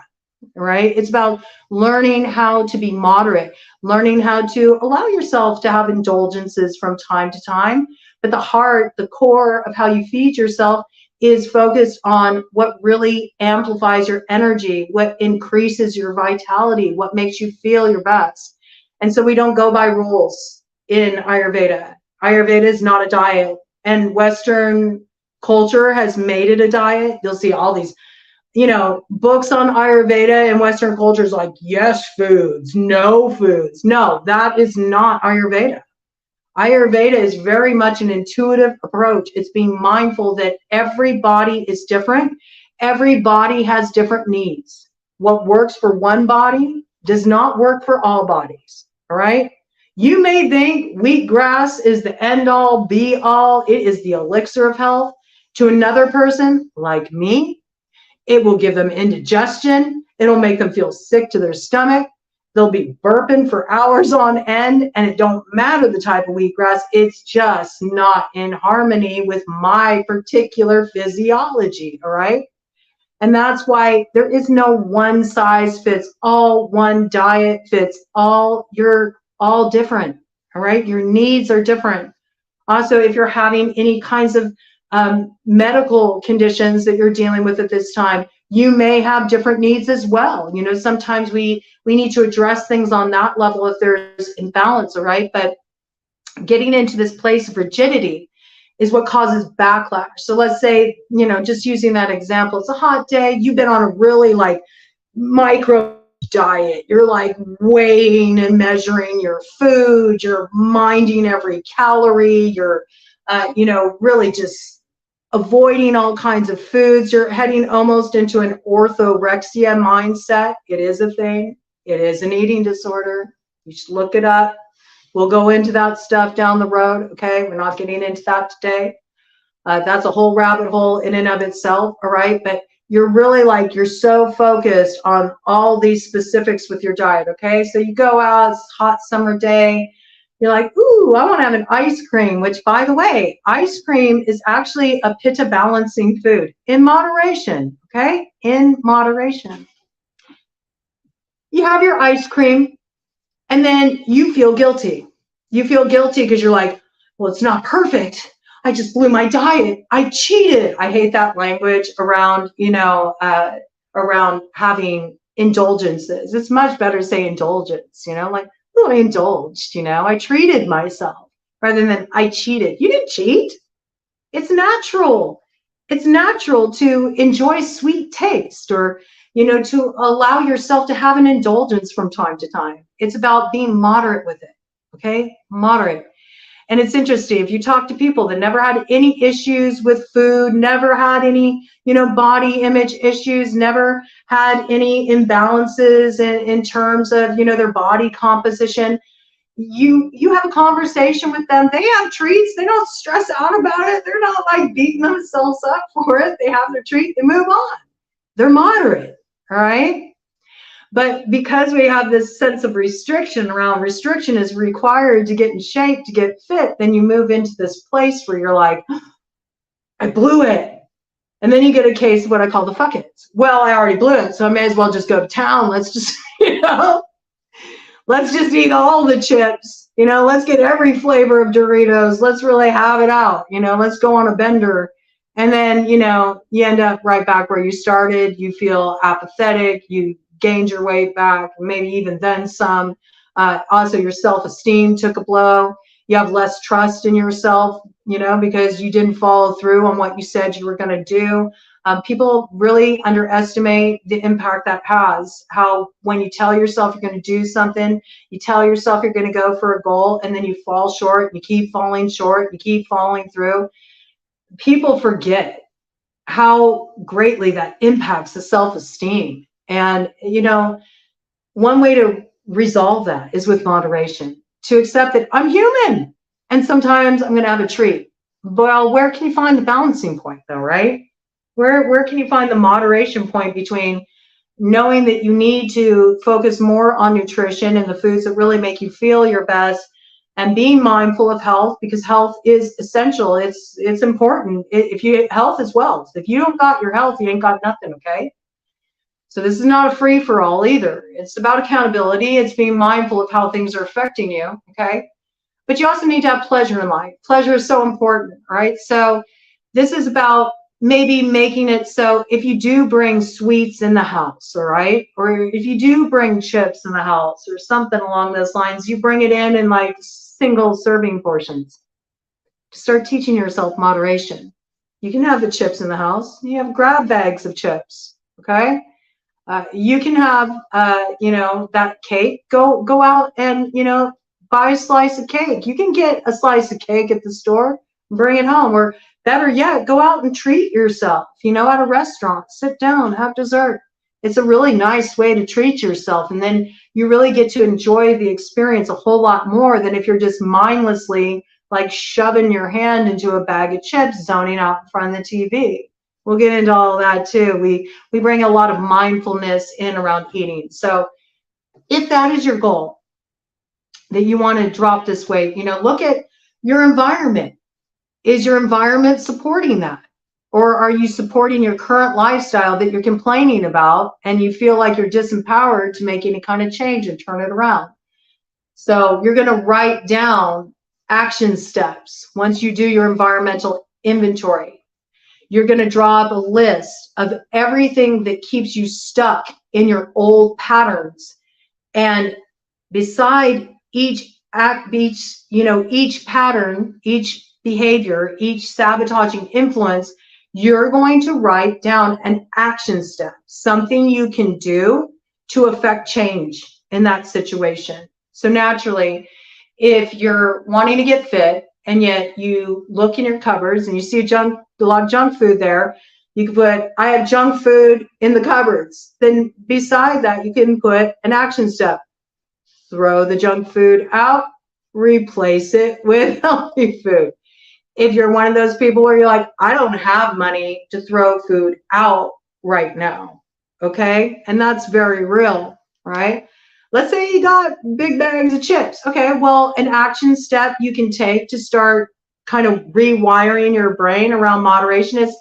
Right? It's about learning how to be moderate, learning how to allow yourself to have indulgences from time to time. But the heart, the core of how you feed yourself is focused on what really amplifies your energy, what increases your vitality, what makes you feel your best. And so we don't go by rules in Ayurveda. Ayurveda is not a diet, and Western culture has made it a diet. You'll see all these, you know, books on Ayurveda and Western culture is like, yes foods, no foods. No, that is not Ayurveda. Ayurveda is very much an intuitive approach. It's being mindful that every body is different. Every body has different needs. What works for one body does not work for all bodies, all right? You may think wheatgrass is the end all, be all. It is the elixir of health. To another person like me, it will give them indigestion. It'll make them feel sick to their stomach. They'll be burping for hours on end, and it don't matter the type of wheatgrass. It's just not in harmony with my particular physiology, all right? And that's why there is no one size fits all, one diet fits all. You're all different, all right? Your needs are different. Also, if you're having any kinds of medical conditions that you're dealing with at this time, you may have different needs as well. You know, sometimes we need to address things on that level if there's imbalance, all right? But getting into this place of rigidity is what causes backlash. So let's say, you know, just using that example, it's a hot day, you've been on a really like micro diet, you're like weighing and measuring your food, you're minding every calorie, you're you know, really just avoiding all kinds of foods. You're heading almost into an orthorexia mindset. It is a thing. It is an eating disorder. You should look it up. We'll go into that stuff down the road, okay? We're not getting into that today. That's a whole rabbit hole in and of itself, all right? But you're really like, you're so focused on all these specifics with your diet, okay? So you go out, it's a hot summer day, you're like, ooh, I want to have an ice cream, which, by the way, ice cream is actually a Pitta balancing food in moderation, okay? In moderation. You have your ice cream, and then you feel guilty. You feel guilty because you're like, well, it's not perfect. I just blew my diet. I cheated. I hate that language around, you know, around having indulgences. It's much better to say indulgence, you know, like, oh, I indulged, you know, I treated myself rather than I cheated. You didn't cheat. It's natural. It's natural to enjoy sweet taste, or, you know, to allow yourself to have an indulgence from time to time. It's about being moderate with it, okay? Moderate. And it's interesting, if you talk to people that never had any issues with food, never had any, you know, body image issues, never had any imbalances in terms of, you know, their body composition, you have a conversation with them, they have treats, they don't stress out about it, they're not like beating themselves up for it, they have their treat, they move on. They're moderate, all right? But because we have this sense of restriction around restriction is required to get in shape, to get fit, then you move into this place where you're like, I blew it. And then you get a case of what I call the fuck it's. Well, I already blew it, so I may as well just go to town. Let's just, let's just eat all the chips. Let's get every flavor of Doritos. Let's really have it out. Let's go on a bender. And then, you end up right back where you started. You feel apathetic. You gained your weight back, maybe even then some. Also, your self-esteem took a blow. You have less trust in yourself, because you didn't follow through on what you said you were going to do. People really underestimate the impact that has. How when you tell yourself you're going to do something, you tell yourself you're going to go for a goal, and then you fall short, you keep falling short, you keep falling through. People forget how greatly that impacts the self-esteem. And, one way to resolve that is with moderation, to accept that I'm human and sometimes I'm going to have a treat. Well, where can you find the balancing point though, right? Where can you find the moderation point between knowing that you need to focus more on nutrition and the foods that really make you feel your best, and being mindful of health, because health is essential. It's important. Health is wealth. If you don't got your health, you ain't got nothing, okay? So this is not a free for all either. It's about accountability. It's being mindful of how things are affecting you, okay? But you also need to have pleasure in life. Pleasure is so important, right? So this is about maybe making it so if you do bring sweets in the house, all right? Or if you do bring chips in the house or something along those lines, you bring it in like single serving portions. Start teaching yourself moderation. You can have the chips in the house. You have grab bags of chips, okay? You can have, that cake. Go out and, buy a slice of cake. You can get a slice of cake at the store and bring it home. Or better yet, go out and treat yourself, at a restaurant. Sit down, have dessert. It's a really nice way to treat yourself. And then you really get to enjoy the experience a whole lot more than if you're just mindlessly like shoving your hand into a bag of chips, zoning out in front of the TV. We'll get into all of that too. We bring a lot of mindfulness in around eating. So if that is your goal, that you want to drop this weight, look at your environment. Is your environment supporting that? Or are you supporting your current lifestyle that you're complaining about and you feel like you're disempowered to make any kind of change and turn it around? So you're going to write down action steps once you do your environmental inventory. You're going to draw up a list of everything that keeps you stuck in your old patterns. And beside each pattern, each behavior, each sabotaging influence, you're going to write down an action step, something you can do to affect change in that situation. So naturally, if you're wanting to get fit and yet you look in your cupboards and you see a lot of junk food there, you can put, I have junk food in the cupboards. Then beside that, you can put an action step. Throw the junk food out, replace it with healthy food. If you're one of those people where you're like, I don't have money to throw food out right now, okay? And that's very real, right? Let's say you got big bags of chips. Okay, well, an action step you can take to start kind of rewiring your brain around moderation is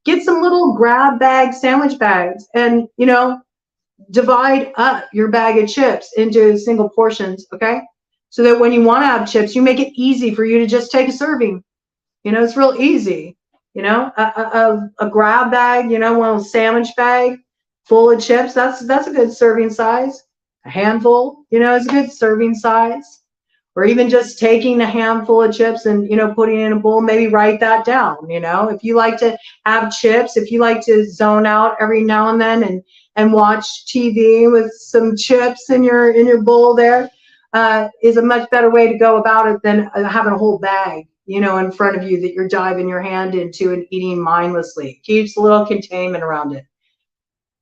get some little grab bag sandwich bags and, divide up your bag of chips into single portions, okay? So that when you want to have chips, you make it easy for you to just take a serving. It's real easy. A grab bag, one sandwich bag full of chips, that's a good serving size. A handful, is a good serving size. Or even just taking a handful of chips and, putting it in a bowl, maybe write that down, If you like to have chips, if you like to zone out every now and then and watch TV with some chips in your bowl there, is a much better way to go about it than having a whole bag, in front of you that you're diving your hand into and eating mindlessly. Keeps a little containment around it.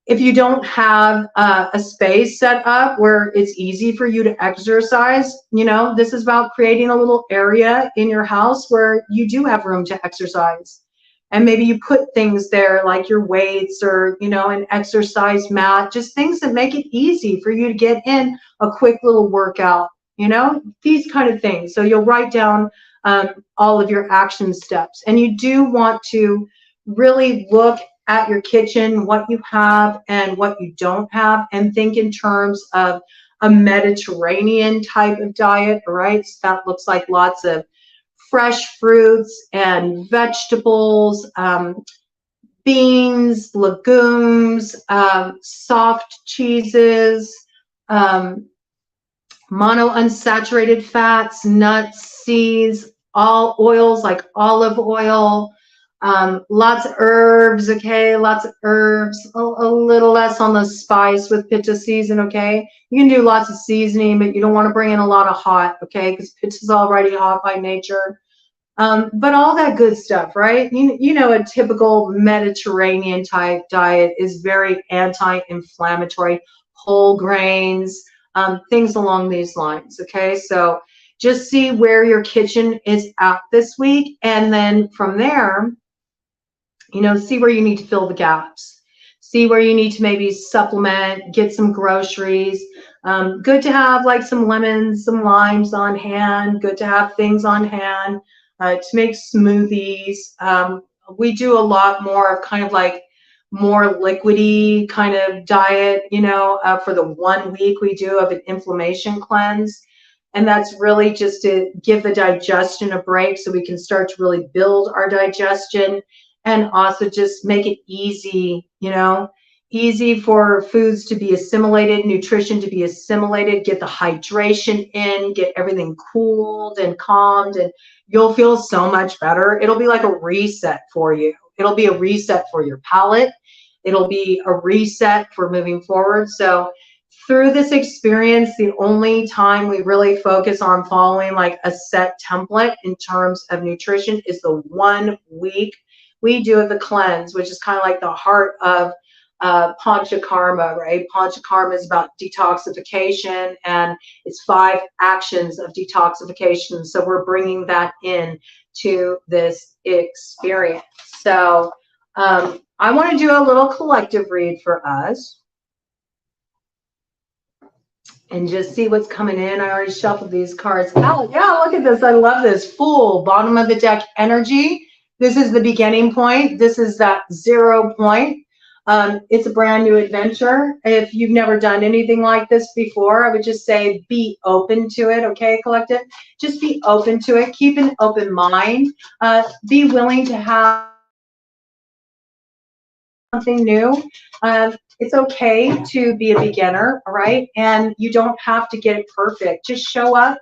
If you don't have a space set up where it's easy for you to exercise, this is about creating a little area in your house where you do have room to exercise. And maybe you put things there like your weights or, an exercise mat, just things that make it easy for you to get in a quick little workout, these kind of things. So you'll write down all of your action steps. And you do want to really look at your kitchen, what you have and what you don't have, and think in terms of a Mediterranean type of diet, right? So that looks like lots of fresh fruits and vegetables, beans, legumes, soft cheeses, monounsaturated fats, nuts, seeds, all oils like olive oil, lots of herbs, okay, lots of herbs, a little less on the spice with pitta season, okay. You can do lots of seasoning, but you don't want to bring in a lot of hot, okay, because pitta is already hot by nature. But all that good stuff, right? You know, a typical Mediterranean type diet is very anti-inflammatory, whole grains, things along these lines, okay? So just see where your kitchen is at this week, and then from there, you know, see where you need to fill the gaps. See where you need to maybe supplement, get some groceries. Good to have like some lemons, some limes on hand. Good to have things on hand to make smoothies. We do a lot more of kind of like more liquidy kind of diet, you know, for the 1 week we do of an inflammation cleanse. And that's really just to give the digestion a break so we can start to really build our digestion, and also just make it easy, you know, easy for foods to be assimilated, nutrition to be assimilated, get the hydration in, get everything cooled and calmed, and you'll feel so much better. It'll be like a reset for you. It'll be a reset for your palate. It'll be a reset for moving forward. So through this experience, the only time we really focus on following like a set template in terms of nutrition is the 1 week we do the cleanse, which is kind of like the heart of Panchakarma, right? Panchakarma is about detoxification, and it's 5 actions of detoxification. So we're bringing that in to this experience. So I want to do a little collective read for us and just see what's coming in. I already shuffled these cards out. Yeah, look at this. I love this. Fool, bottom of the deck energy. This is the beginning point. This is that 0 point. It's a brand new adventure. If you've never done anything like this before, I would just say be open to it, okay, collective? Just be open to it. Keep an open mind. Be willing to have something new. It's okay to be a beginner, all right? And you don't have to get it perfect. Just show up.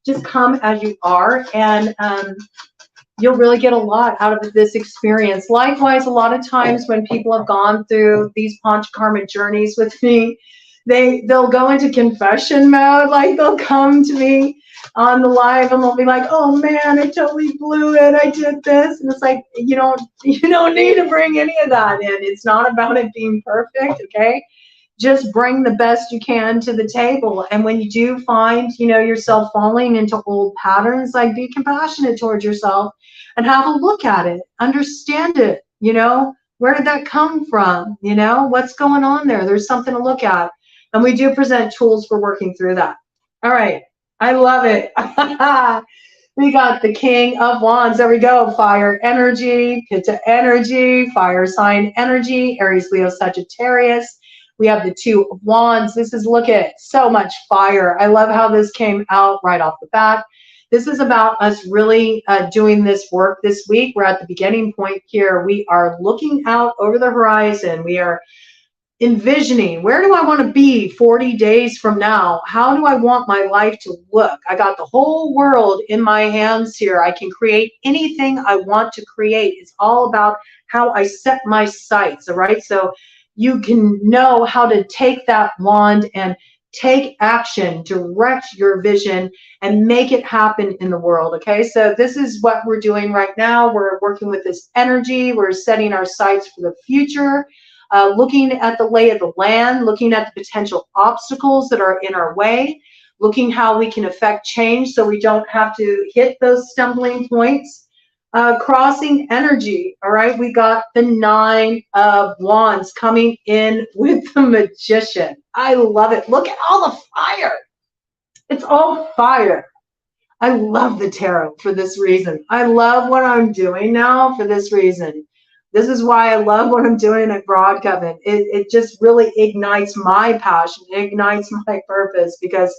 Just come as you are, and you'll really get a lot out of this experience. Likewise, a lot of times when people have gone through these Panchakarma journeys with me, they'll go into confession mode. Like they'll come to me on the live and they'll be like, "Oh man, I totally blew it. I did this." And it's like, you don't need to bring any of that in. It's not about it being perfect, okay? Just bring the best you can to the table. And when you do find, yourself falling into old patterns, like be compassionate towards yourself and have a look at it, understand it, where did that come from? What's going on there? There's something to look at. And we do present tools for working through that. All right. I love it. We got the King of Wands. There we go. Fire energy, Pitta energy, fire sign energy, Aries, Leo, Sagittarius. We have the 2 of Wands. This is, look at so much fire. I love how this came out right off the bat. This is about us really doing this work this week. We're at the beginning point here. We are looking out over the horizon. We are envisioning, where do I want to be 40 days from now? How do I want my life to look? I got the whole world in my hands here. I can create anything I want to create. It's all about how I set my sights, all right? So you can know how to take that wand and take action, direct your vision, and make it happen in the world, okay? So this is what we're doing right now. We're working with this energy. We're setting our sights for the future. Looking at the lay of the land, looking at the potential obstacles that are in our way, looking how we can affect change so we don't have to hit those stumbling points. Crossing energy, all right? We got the 9 of Wands coming in with the Magician. I love it. Look at all the fire. It's all fire. I love the tarot for this reason. I love what I'm doing now for this reason. This is why I love what I'm doing at BroadCoven. It just really ignites my passion, ignites my purpose, because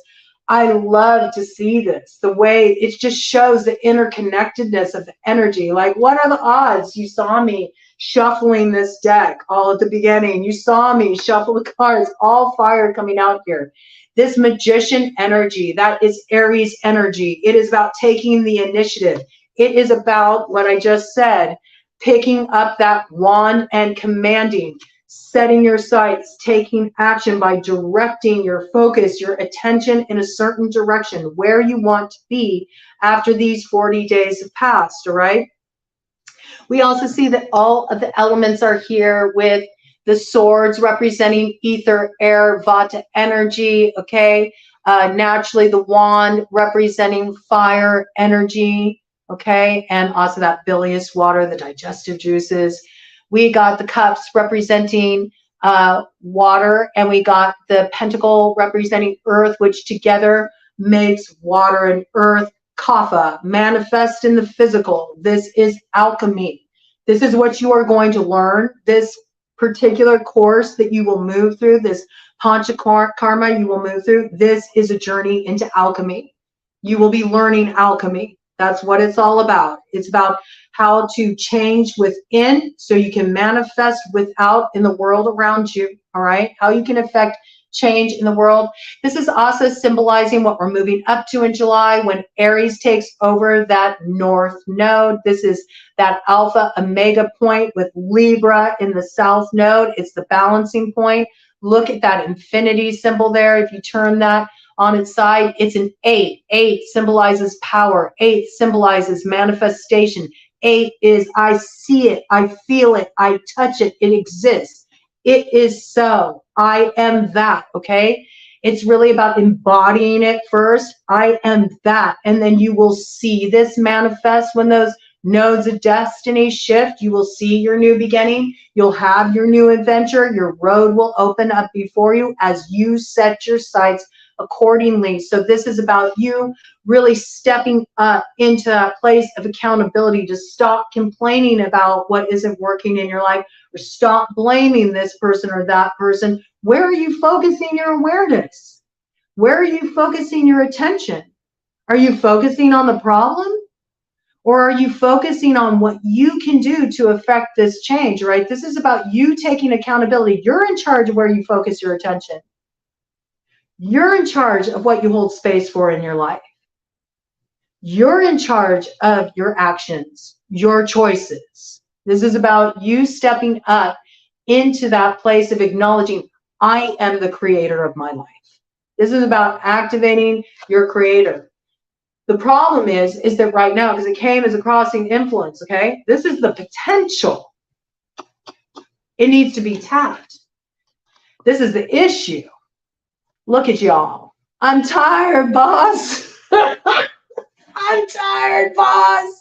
I love to see this. The way it just shows the interconnectedness of the energy. Like, what are the odds? You saw me shuffling this deck all at the beginning. You saw me shuffle the cards, all fire coming out here. This magician energy, that is Aries energy. It is about taking the initiative. It is about what I just said, picking up that wand and commanding, setting your sights, taking action by directing your focus, your attention in a certain direction, where you want to be after these 40 days have passed, all right? We also see that all of the elements are here with the swords representing ether, air, vata energy, okay? Naturally, the wand representing fire energy, okay? And also that bilious water, the digestive juices. We got the cups representing water, and we got the pentacle representing earth, which together makes water and earth. Kapha, manifest in the physical. This is alchemy. This is what you are going to learn. This particular course that you will move through, this Pancha Karma you will move through, this is a journey into alchemy. You will be learning alchemy. That's what it's all about. It's about how to change within so you can manifest without in the world around you, all right? How you can affect change in the world. This is also symbolizing what we're moving up to in July when Aries takes over that north node. This is that alpha omega point with Libra in the south node. It's the balancing point. Look at that infinity symbol there. If you turn that on its side, it's an 8. 8 symbolizes power. 8 symbolizes manifestation. 8 is I see it, I feel it, I touch it, it exists. It is so. I am that, okay? It's really about embodying it first. I am that. And then you will see this manifest when those nodes of destiny shift. You will see your new beginning. You'll have your new adventure. Your road will open up before you as you set your sights accordingly. So this is about you really stepping up into that place of accountability to stop complaining about what isn't working in your life, or stop blaming this person or that person. Where are you focusing your awareness? Where are you focusing your attention? Are you focusing on the problem? Or are you focusing on what you can do to affect this change, right? This is about you taking accountability. You're in charge of where you focus your attention. You're in charge of what you hold space for in your life. You're in charge of your actions, your choices. This is about you stepping up into that place of acknowledging, I am the creator of my life. This is about activating your creator. The problem is that right now, because it came as a crossing influence, okay? This is the potential. It needs to be tapped. This is the issue. Look at y'all. I'm tired, boss. I'm tired, boss.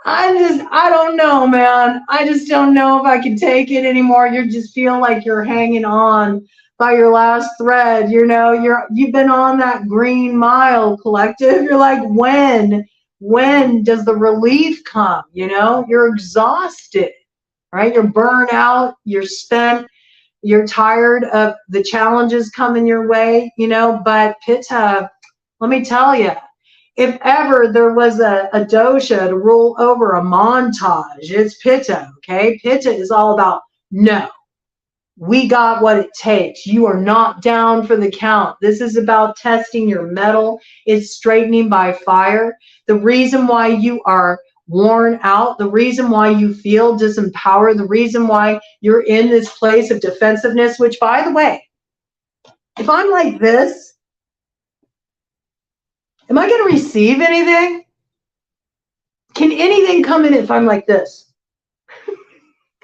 I don't know, man. I just don't know if I can take it anymore. You just feel like you're hanging on by your last thread. You know, you've been on that green mile, collective. You're like, when does the relief come? You know, you're exhausted, right? You're burnt out, you're spent, you're tired of the challenges coming your way, you know, but Pitta, let me tell you, if ever there was a dosha to rule over a montage, it's Pitta, okay? Pitta is all about, no, we got what it takes. You are not down for the count. This is about testing your mettle. It's straightening by fire. The reason why you are worn out, the reason why you feel disempowered, the reason why you're in this place of defensiveness, which, by the way, if I'm like this, am I going to receive anything? Can anything come in if I'm like this?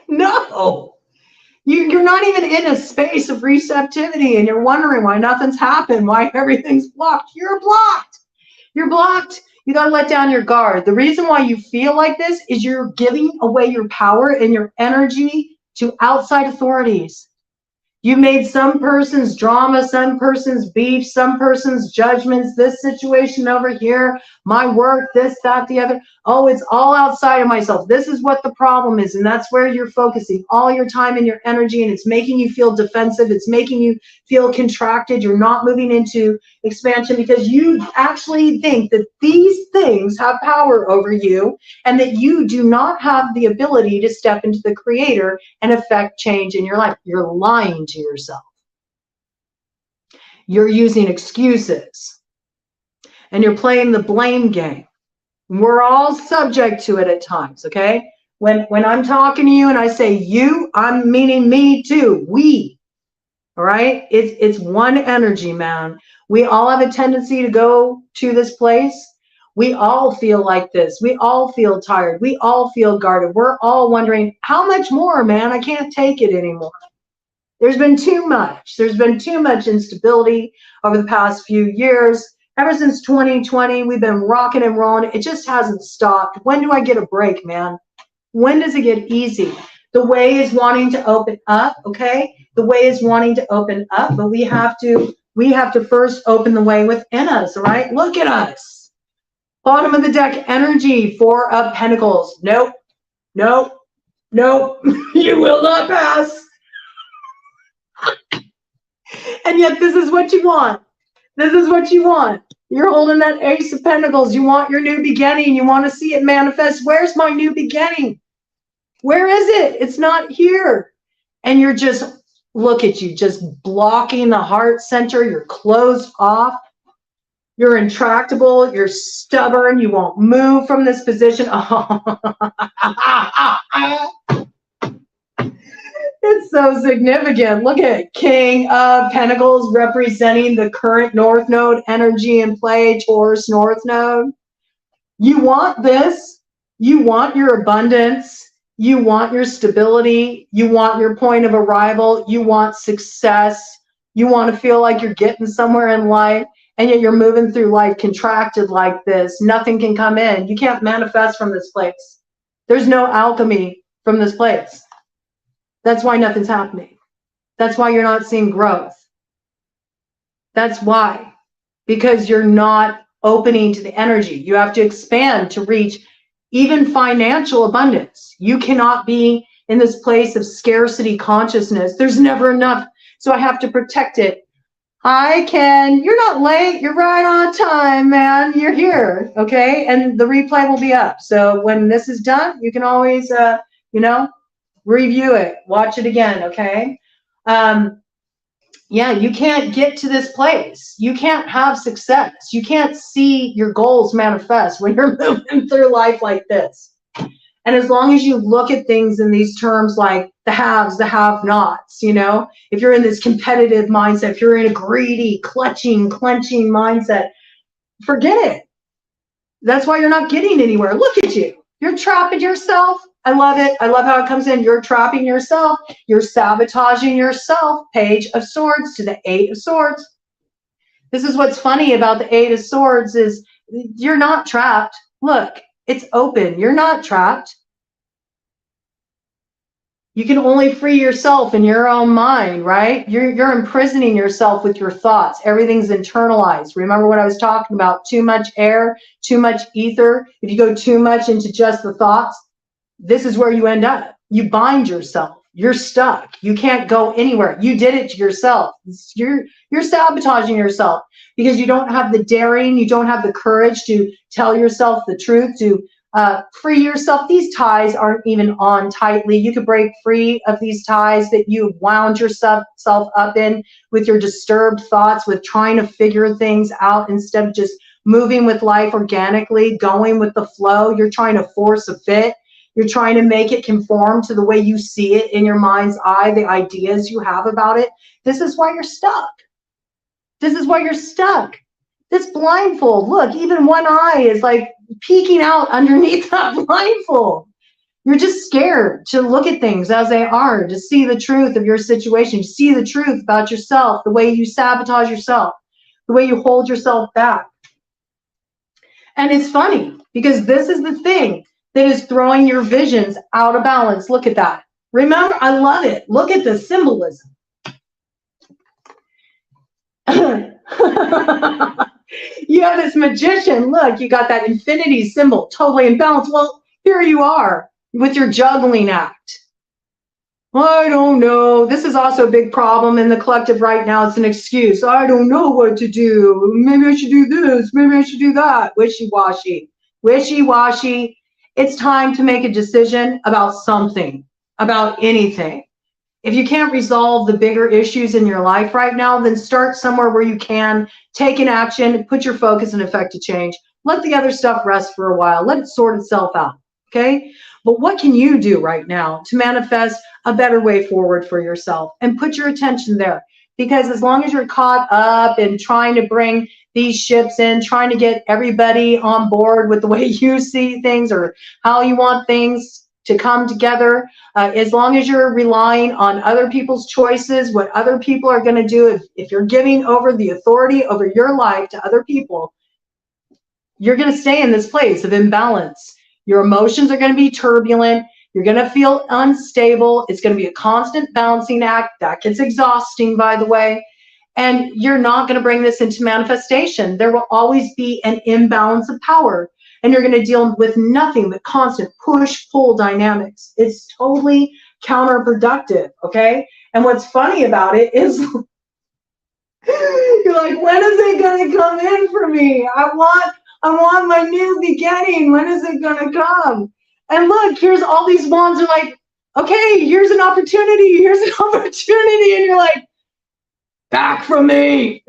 No. You're not even in a space of receptivity, and you're wondering why nothing's happened, why everything's blocked. You're blocked. You're blocked. You got to let down your guard. The reason why you feel like this is you're giving away your power and your energy to outside authorities. You made some person's drama, some person's beef, some person's judgments, this situation over here, my work, this, that, the other. Oh, it's all outside of myself. This is what the problem is. And that's where you're focusing all your time and your energy. And it's making you feel defensive. It's making you feel contracted. You're not moving into expansion because you actually think that these things have power over you and that you do not have the ability to step into the creator and affect change in your life. You're lying to yourself. You're using excuses and you're playing the blame game. We're all subject to it at times, okay? When I'm talking to you and I say you, I'm meaning me too, we, all right? It's one energy, man. We all have a tendency to go to this place. We all feel like this. We all feel tired. We all feel guarded. We're all wondering, how much more, man? I can't take it anymore. There's been too much. There's been too much instability over the past few years. Ever since 2020, we've been rocking and rolling. It just hasn't stopped. When do I get a break, man? When does it get easy? The way is wanting to open up, okay? The way is wanting to open up, but we have to first open the way within us, all right? Look at us. Bottom of the deck energy, 4 of Pentacles. Nope, nope, nope. You will not pass. And yet this is what you want. This is what you want. You're holding that Ace of Pentacles. You want your new beginning. You want to see it manifest. Where's my new beginning? Where is it? It's not here. And you're just, look at you, just blocking the heart center. You're closed off. You're intractable. You're stubborn. You won't move from this position. It's so significant. Look at King of Pentacles representing the current North Node energy in play, Taurus North Node. You want this. You want your abundance. You want your stability. You want your point of arrival. You want success. You want to feel like you're getting somewhere in life, and yet you're moving through life contracted like this. Nothing can come in. You can't manifest from this place. There's no alchemy from this place. That's why nothing's happening. That's why you're not seeing growth. That's why. Because you're not opening to the energy. You have to expand to reach even financial abundance. You cannot be in this place of scarcity consciousness. There's never enough, so I have to protect it. You're not late. You're right on time, man. You're here, okay? And the replay will be up. So when this is done, you can always, review it, watch it again, okay? Yeah, you can't get to this place. You can't have success. You can't see your goals manifest when you're moving through life like this. And as long as you look at things in these terms like the haves, the have-nots, if you're in this competitive mindset, if you're in a greedy, clutching, clenching mindset, forget it. That's why you're not getting anywhere. Look at you. You're trapping yourself. I love it. I love how it comes in. You're trapping yourself. You're sabotaging yourself. Page of Swords to the 8 of Swords. This is what's funny about the 8 of Swords is you're not trapped. Look, it's open. You're not trapped. You can only free yourself in your own mind, right? You're imprisoning yourself with your thoughts. Everything's internalized. Remember what I was talking about? Too much air, too much ether. If you go too much into just the thoughts, this is where you end up. You bind yourself. You're stuck. You can't go anywhere. You did it to yourself. You're sabotaging yourself because you don't have the daring, you don't have the courage to tell yourself the truth, to free yourself. These ties aren't even on tightly. You could break free of these ties that you wound yourself up in with your disturbed thoughts, with trying to figure things out instead of just moving with life organically, going with the flow. You're trying to force a fit. You're trying to make it conform to the way you see it in your mind's eye, the ideas you have about it. This is why you're stuck. This is why you're stuck. This blindfold, look, even one eye is like peeking out underneath that blindfold. You're just scared to look at things as they are, to see the truth of your situation, to see the truth about yourself, the way you sabotage yourself, the way you hold yourself back. And it's funny because this is the thing that is throwing your visions out of balance. Look at that. Remember, I love it. Look at the symbolism. You have this magician. Look, you got that infinity symbol, totally in balance. Well, here you are with your juggling act. I don't know. This is also a big problem in the collective right now. It's an excuse. I don't know what to do. Maybe I should do this. Maybe I should do that. Wishy-washy. Wishy-washy. It's time to make a decision about something, about anything. If you can't resolve the bigger issues in your life right now, then start somewhere where you can take an action, put your focus and effect to change. Let the other stuff rest for a while. Let it sort itself out. Okay? But what can you do right now to manifest a better way forward for yourself? And put your attention there. Because as long as you're caught up in trying to bring these ships in, trying to get everybody on board with the way you see things or how you want things to come together, as long as you're relying on other people's choices, what other people are going to do, if you're giving over the authority over your life to other people, you're going to stay in this place of imbalance. Your emotions are going to be turbulent. You're going to feel unstable. It's going to be a constant balancing act. That gets exhausting, by the way. And you're not going to bring this into manifestation. There will always be an imbalance of power. And you're going to deal with nothing but constant push-pull dynamics. It's totally counterproductive, okay? And what's funny about it is you're like, when is it going to come in for me? I want my new beginning. When is it going to come? And look, here's all these wands are like, okay, here's an opportunity. Here's an opportunity. And you're like, back from me.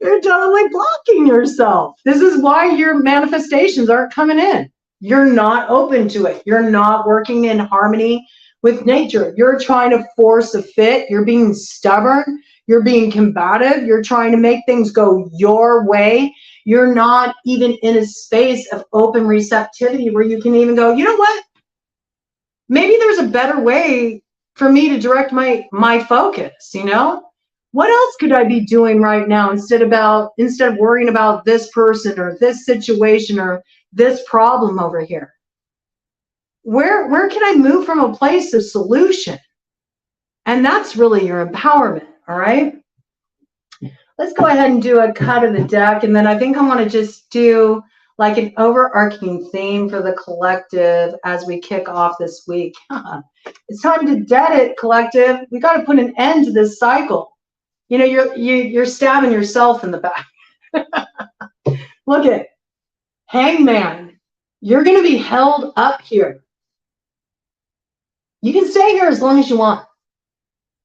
You're totally blocking yourself. This is why your manifestations aren't coming in. You're not open to it. You're not working in harmony with nature. You're trying to force a fit. You're being stubborn. You're being combative. You're trying to make things go your way. You're not even in a space of open receptivity where you can even go, you know what? Maybe there's a better way for me to direct my focus, you know? What else could I be doing right now instead of worrying about this person or this situation or this problem over here? Where can I move from a place of solution? And that's really your empowerment, all right? Let's go ahead and do a cut of the deck, and then I think I want to just do like an overarching theme for the collective as we kick off this week. It's time to dead it, collective. We got to put an end to this cycle. You know, you're stabbing yourself in the back. Look at Hangman. You're going to be held up here. You can stay here as long as you want.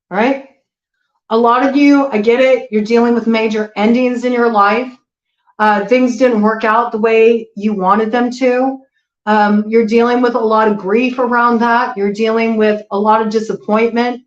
All right? A lot of you, I get it. You're dealing with major endings in your life. Things didn't work out the way you wanted them to. You're dealing with a lot of grief around that. You're dealing with a lot of disappointment.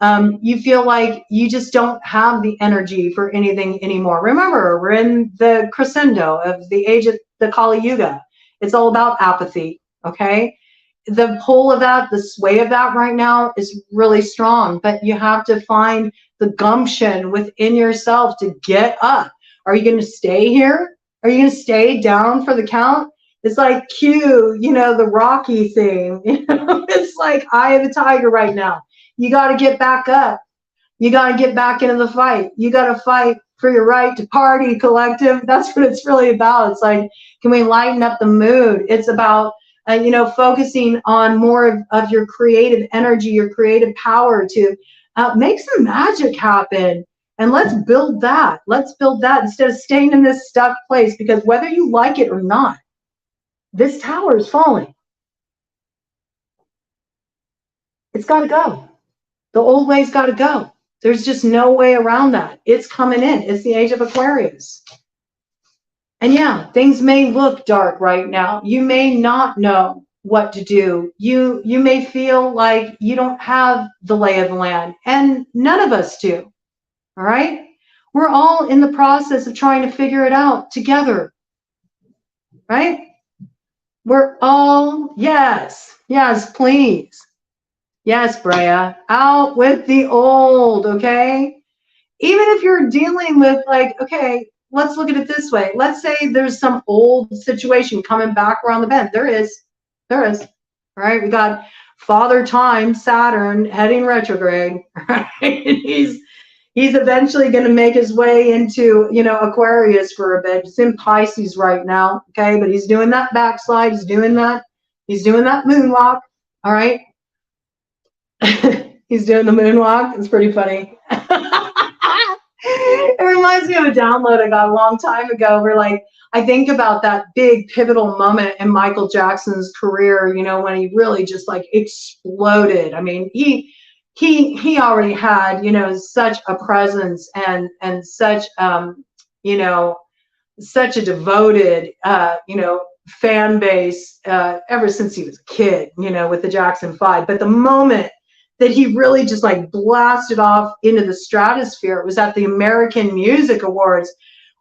You feel like you just don't have the energy for anything anymore. Remember, we're in the crescendo of the age of the Kali Yuga. It's all about apathy, okay? The pull of that, the sway of that right now is really strong, but you have to find the gumption within yourself to get up. Are you going to stay here? Are you going to stay down for the count? It's like cue, you know, the Rocky thing. You know, it's like Eye of the Tiger right now. You got to get back up. You got to get back into the fight. You got to fight for your right to party, collective. That's what it's really about. It's like, can we lighten up the mood? It's about, you know, focusing on more of your creative energy, your creative power to make some magic happen. And let's build that. Let's build that instead of staying in this stuck place, because whether you like it or not, this tower is falling. It's got to go. The old way's got to go. There's just no way around that. It's coming in. It's the age of Aquarius. And yeah, things may look dark right now. You may not know what to do. You may feel like you don't have the lay of the land, and none of us do. All right? We're all in the process of trying to figure it out together. Right? We're all, yes, please. Yes, Brea, out with the old, okay? Even if you're dealing with like, okay, let's look at it this way. Let's say there's some old situation coming back around the bend. There is. All right, we got Father Time, Saturn, heading retrograde, right? He's eventually going to make his way into, you know, Aquarius for a bit. He's in Pisces right now, okay? But he's doing that backslide. He's doing that moonwalk, all right? He's doing the moonwalk. It's pretty funny. It reminds me of a download I got a long time ago where, like, I think about that big pivotal moment in Michael Jackson's career, you know, when he really just like exploded. I mean, he already had, you know, such a presence and such, you know, such a devoted, you know, fan base ever since he was a kid, you know, with the Jackson 5. But the moment that he really just like blasted off into the stratosphere, it was at the American Music Awards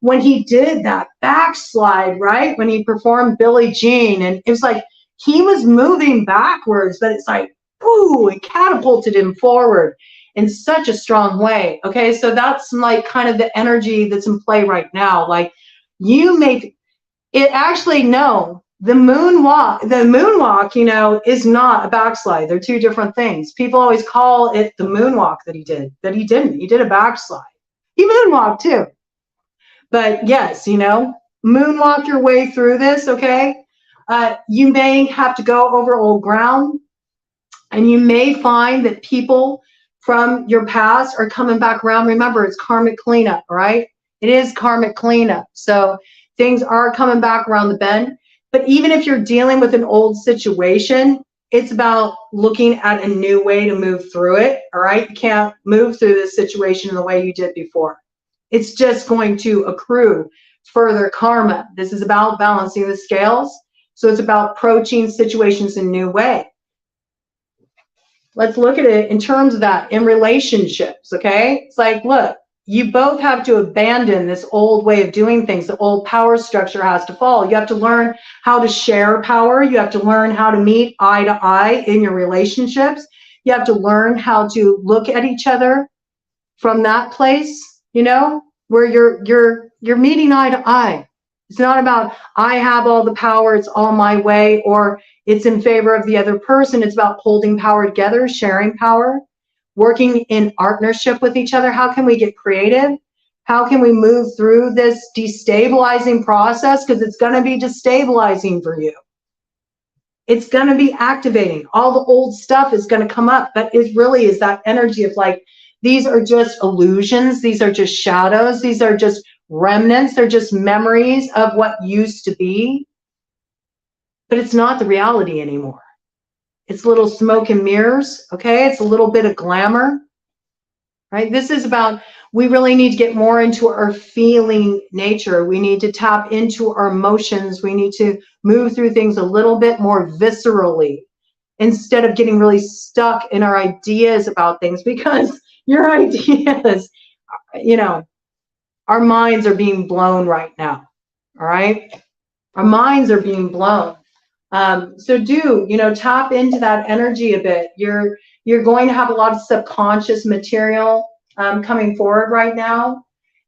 when he did that backslide, right? When he performed Billie Jean, and it was like he was moving backwards, but it's like, ooh, it catapulted him forward in such a strong way. Okay, so that's like kind of the energy that's in play right now. Like, you make it actually, no, the moonwalk, you know, is not a backslide. They're two different things. People always call it the moonwalk that he did, that he didn't. He did a backslide. He moonwalked too. But yes, you know, moonwalk your way through this, okay? You may have to go over old ground, and you may find that people from your past are coming back around. Remember, it's karmic cleanup, right? It is karmic cleanup. So things are coming back around the bend. But even if you're dealing with an old situation, it's about looking at a new way to move through it, all right? You can't move through this situation the way you did before. It's just going to accrue further karma. This is about balancing the scales. So it's about approaching situations in a new way. Let's look at it in terms of that in relationships, okay? It's like, look, you both have to abandon this old way of doing things. The old power structure has to fall. You have to learn how to share power. You have to learn how to meet eye to eye in your relationships. You have to learn how to look at each other from that place, you know, where you're meeting eye to eye. It's not about I have all the power, it's all my way, or it's in favor of the other person. It's about holding power together, sharing power, working in partnership with each other. How can we get creative? How can we move through this destabilizing process? Because it's going to be destabilizing for you. It's going to be activating. All the old stuff is going to come up, but it really is that energy of like, these are just illusions. These are just shadows. These are just remnants. They're just memories of what used to be, but it's not the reality anymore. It's little smoke and mirrors, okay? It's a little bit of glamour, right? This is about, we really need to get more into our feeling nature. We need to tap into our emotions. We need to move through things a little bit more viscerally instead of getting really stuck in our ideas about things, because your ideas, you know, our minds are being blown right now, all right? Our minds are being blown. So do, you know, tap into that energy a bit. You're going to have a lot of subconscious material coming forward right now.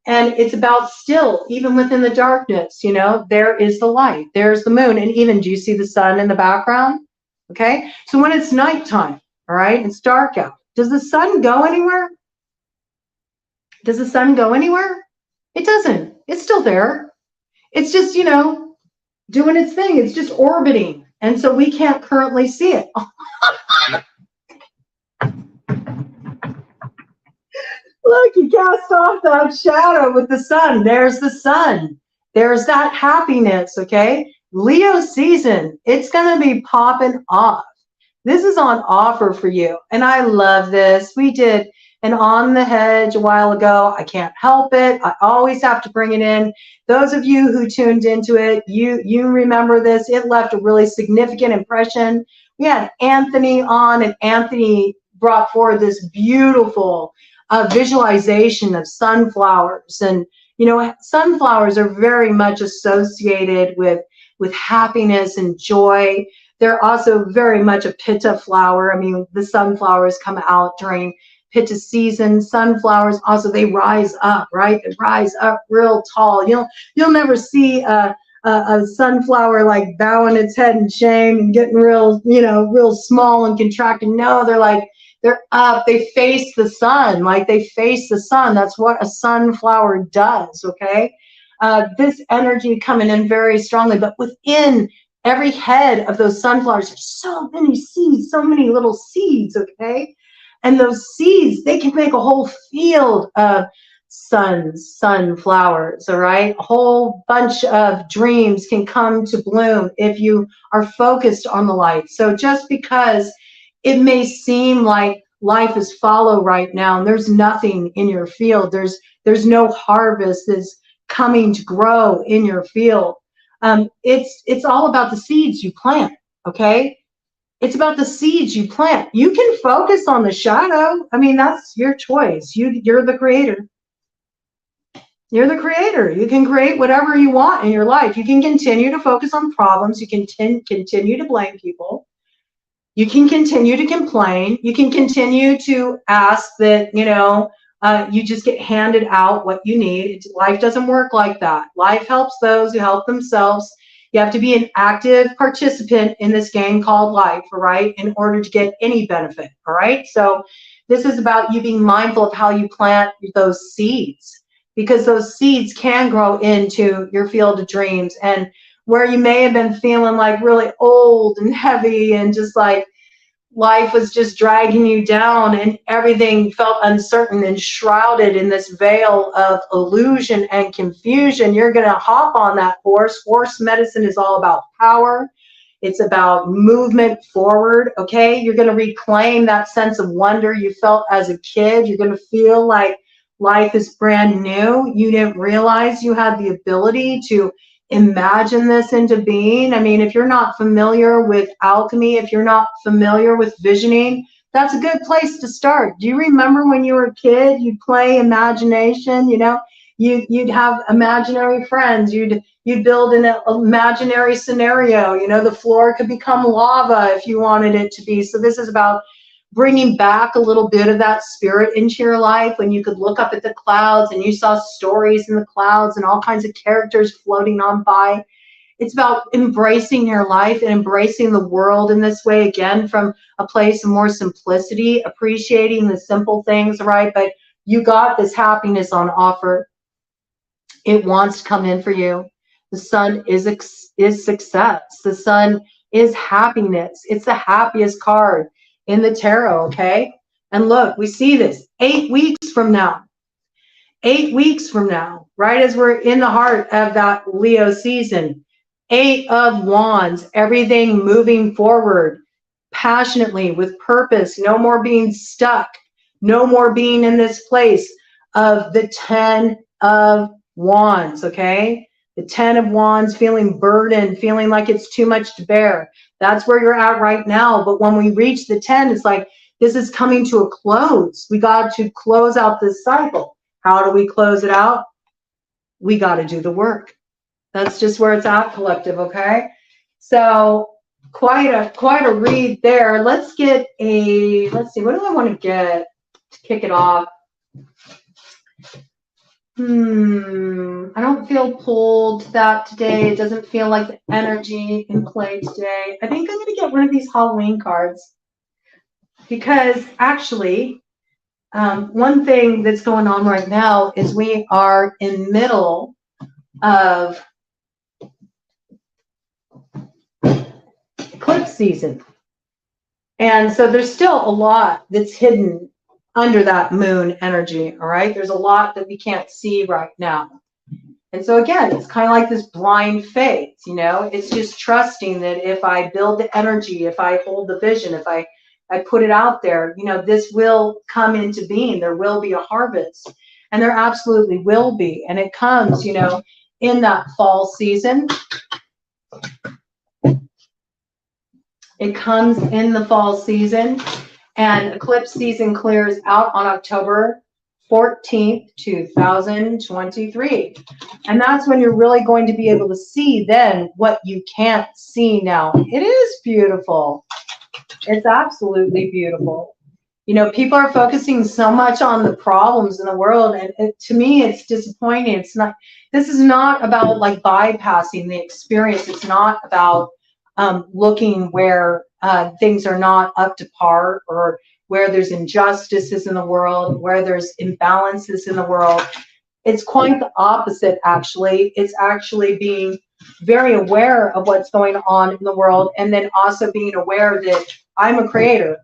And it's about still, even within the darkness, you know, there is the light, there's the moon. And even, do you see the sun in the background? Okay. So when it's nighttime, all right, it's dark out. Does the sun go anywhere? Does the sun go anywhere? It doesn't. It's still there. It's just, you know, doing its thing. It's just orbiting. And so we can't currently see it. Look, you cast off that shadow with the sun. There's the sun. There's that happiness, okay? Leo season, it's going to be popping off. This is on offer for you. And I love this. We did an On the Hedge a while ago. I can't help it. I always have to bring it in. Those of you who tuned into it, you remember this. It left a really significant impression. We had Anthony on, and Anthony brought forward this beautiful visualization of sunflowers. And, you know, sunflowers are very much associated with happiness and joy. They're also very much a pitta flower. I mean, the sunflowers come out during pitta season. Sunflowers also, they rise up, right? They rise up real tall. You'll never see a sunflower like bowing its head in shame and getting real, you know, real small and contracted. No, they're like They're up. They face the sun, like they face the sun. That's what a sunflower does, okay? This energy coming in very strongly, but within every head of those sunflowers, there's so many seeds, so many little seeds, okay? And those seeds, they can make a whole field of sunflowers, all right? A whole bunch of dreams can come to bloom if you are focused on the light. So just because it may seem like life is fallow right now and there's nothing in your field, there's no harvest that's coming to grow in your field. It's all about the seeds you plant, okay? It's about the seeds you plant. You can focus on the shadow. I mean, that's your choice. You're the creator. You're the creator. You can create whatever you want in your life. You can continue to focus on problems. You can continue to blame people. You can continue to complain. You can continue to ask that, you just get handed out what you need. Life doesn't work like that. Life helps those who help themselves. You have to be an active participant in this game called life, all right, in order to get any benefit, all right? So this is about you being mindful of how you plant those seeds, because those seeds can grow into your field of dreams. And where you may have been feeling like really old and heavy and just like life was just dragging you down and everything felt uncertain and shrouded in this veil of illusion and confusion, you're going to hop on that horse. Horse medicine is all about power. It's about movement forward, okay? You're going to reclaim that sense of wonder you felt as a kid. You're going to feel like life is brand new. You didn't realize you had the ability to imagine this into being. I mean, if you're not familiar with alchemy, if you're not familiar with visioning, that's a good place to start. Do you remember when you were a kid, you'd play imagination, you'd have imaginary friends, you'd build an imaginary scenario, the floor could become lava if you wanted it to be. So this is about bringing back a little bit of that spirit into your life when you could look up at the clouds and you saw stories in the clouds and all kinds of characters floating on by. It's about embracing your life and embracing the world in this way, again, from a place of more simplicity, appreciating the simple things, right? But you got this happiness on offer. It wants to come in for you. The sun is success. The sun is happiness. It's the happiest card in the tarot, okay? And look, we see this 8 weeks from now. 8 weeks from now, right as we're in the heart of that Leo season, 8 of Wands, everything moving forward passionately with purpose, no more being stuck, no more being in this place of the 10 of Wands, okay? The 10 of Wands, feeling burdened, feeling like it's too much to bear. That's where you're at right now. But when we reach the 10, it's like, this is coming to a close. We got to close out this cycle. How do we close it out? We got to do the work. That's just where it's at, collective, okay? So quite a read there. Let's see, what do I want to get to kick it off? I don't feel pulled to that today. It doesn't feel like the energy in play today. I think I'm going to get one of these Halloween cards because actually, one thing that's going on right now is we are in the middle of eclipse season. And so there's still a lot that's hidden under that moon energy, all right? There's a lot that we can't see right now. And so again, it's kind of like this blind faith, It's just trusting that if I build the energy, if I hold the vision, if I put it out there, this will come into being. There will be a harvest. And there absolutely will be. And it comes, in that fall season. It comes in the fall season. And eclipse season clears out on October 14th, 2023. And that's when you're really going to be able to see then what you can't see now. It is beautiful. It's absolutely beautiful. People are focusing so much on the problems in the world. And to me, it's disappointing. This is not about like bypassing the experience. It's not about looking where things are not up to par or where there's injustices in the world, where there's imbalances in the world. It's quite the opposite, actually. It's actually being very aware of what's going on in the world, and then also being aware that I'm a creator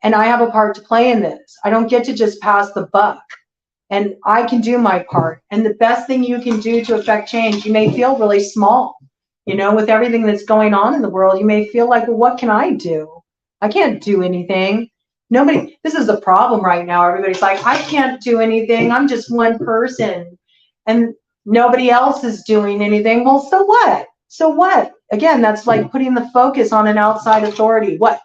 and I have a part to play in this. I don't get to just pass the buck, and I can do my part. And the best thing you can do to affect change, you may feel really small, you know, with everything that's going on in the world. You may feel like, well, what can I do? I can't do anything. Nobody, this is the problem right now. Everybody's like, I can't do anything. I'm just one person and nobody else is doing anything. Well, so what? So what? Again, that's like putting the focus on an outside authority. What?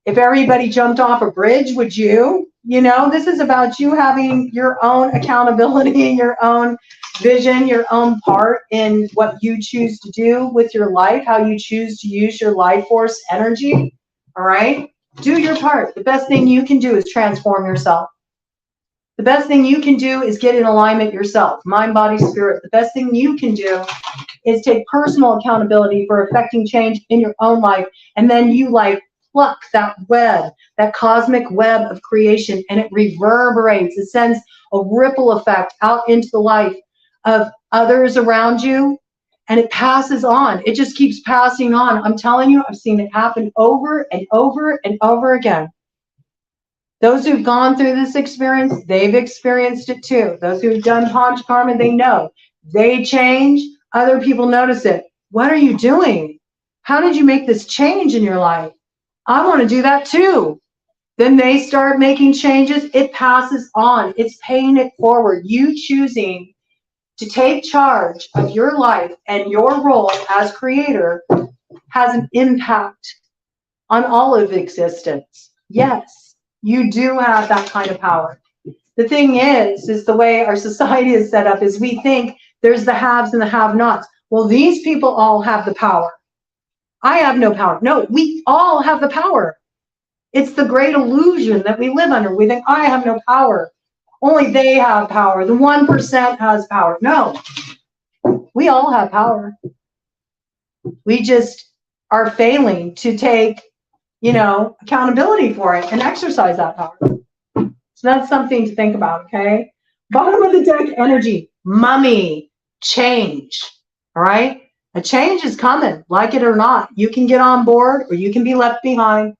If everybody jumped off a bridge, would you? You know, this is about you having your own accountability, your own vision, your own part in what you choose to do with your life, how you choose to use your life force energy. All right? Do your part. The best thing you can do is transform yourself. The best thing you can do is get in alignment yourself, mind, body, spirit. The best thing you can do is take personal accountability for affecting change in your own life. And then you like pluck that web, that cosmic web of creation, and it reverberates. It sends a ripple effect out into the life of others around you. And it passes on. It just keeps passing on. I'm telling you, I've seen it happen over and over and over again. Those who've gone through this experience, they've experienced it too. Those who've done Panch Karma, they know. They change, other people notice it. What are you doing? How did you make this change in your life? I want to do that too. Then they start making changes. It passes on. It's paying it forward. You choosing to take charge of your life and your role as creator has an impact on all of existence. Yes, you do have that kind of power. The thing is the way our society is set up is we think there's the haves and the have-nots. Well, these people all have the power. I have no power. No, we all have the power. It's the great illusion that we live under. We think, I have no power. Only they have power. The 1% has power. No, we all have power. We just are failing to take, you know, accountability for it and exercise that power. So that's something to think about, okay? Bottom of the deck energy, mummy, change, all right? A change is coming, like it or not. You can get on board or you can be left behind.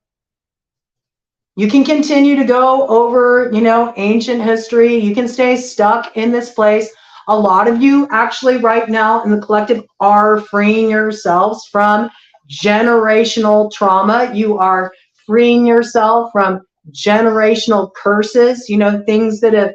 You can continue to go over, you know, ancient history. You can stay stuck in this place. A lot of you actually right now in the collective are freeing yourselves from generational trauma. You are freeing yourself from generational curses, you know, things that have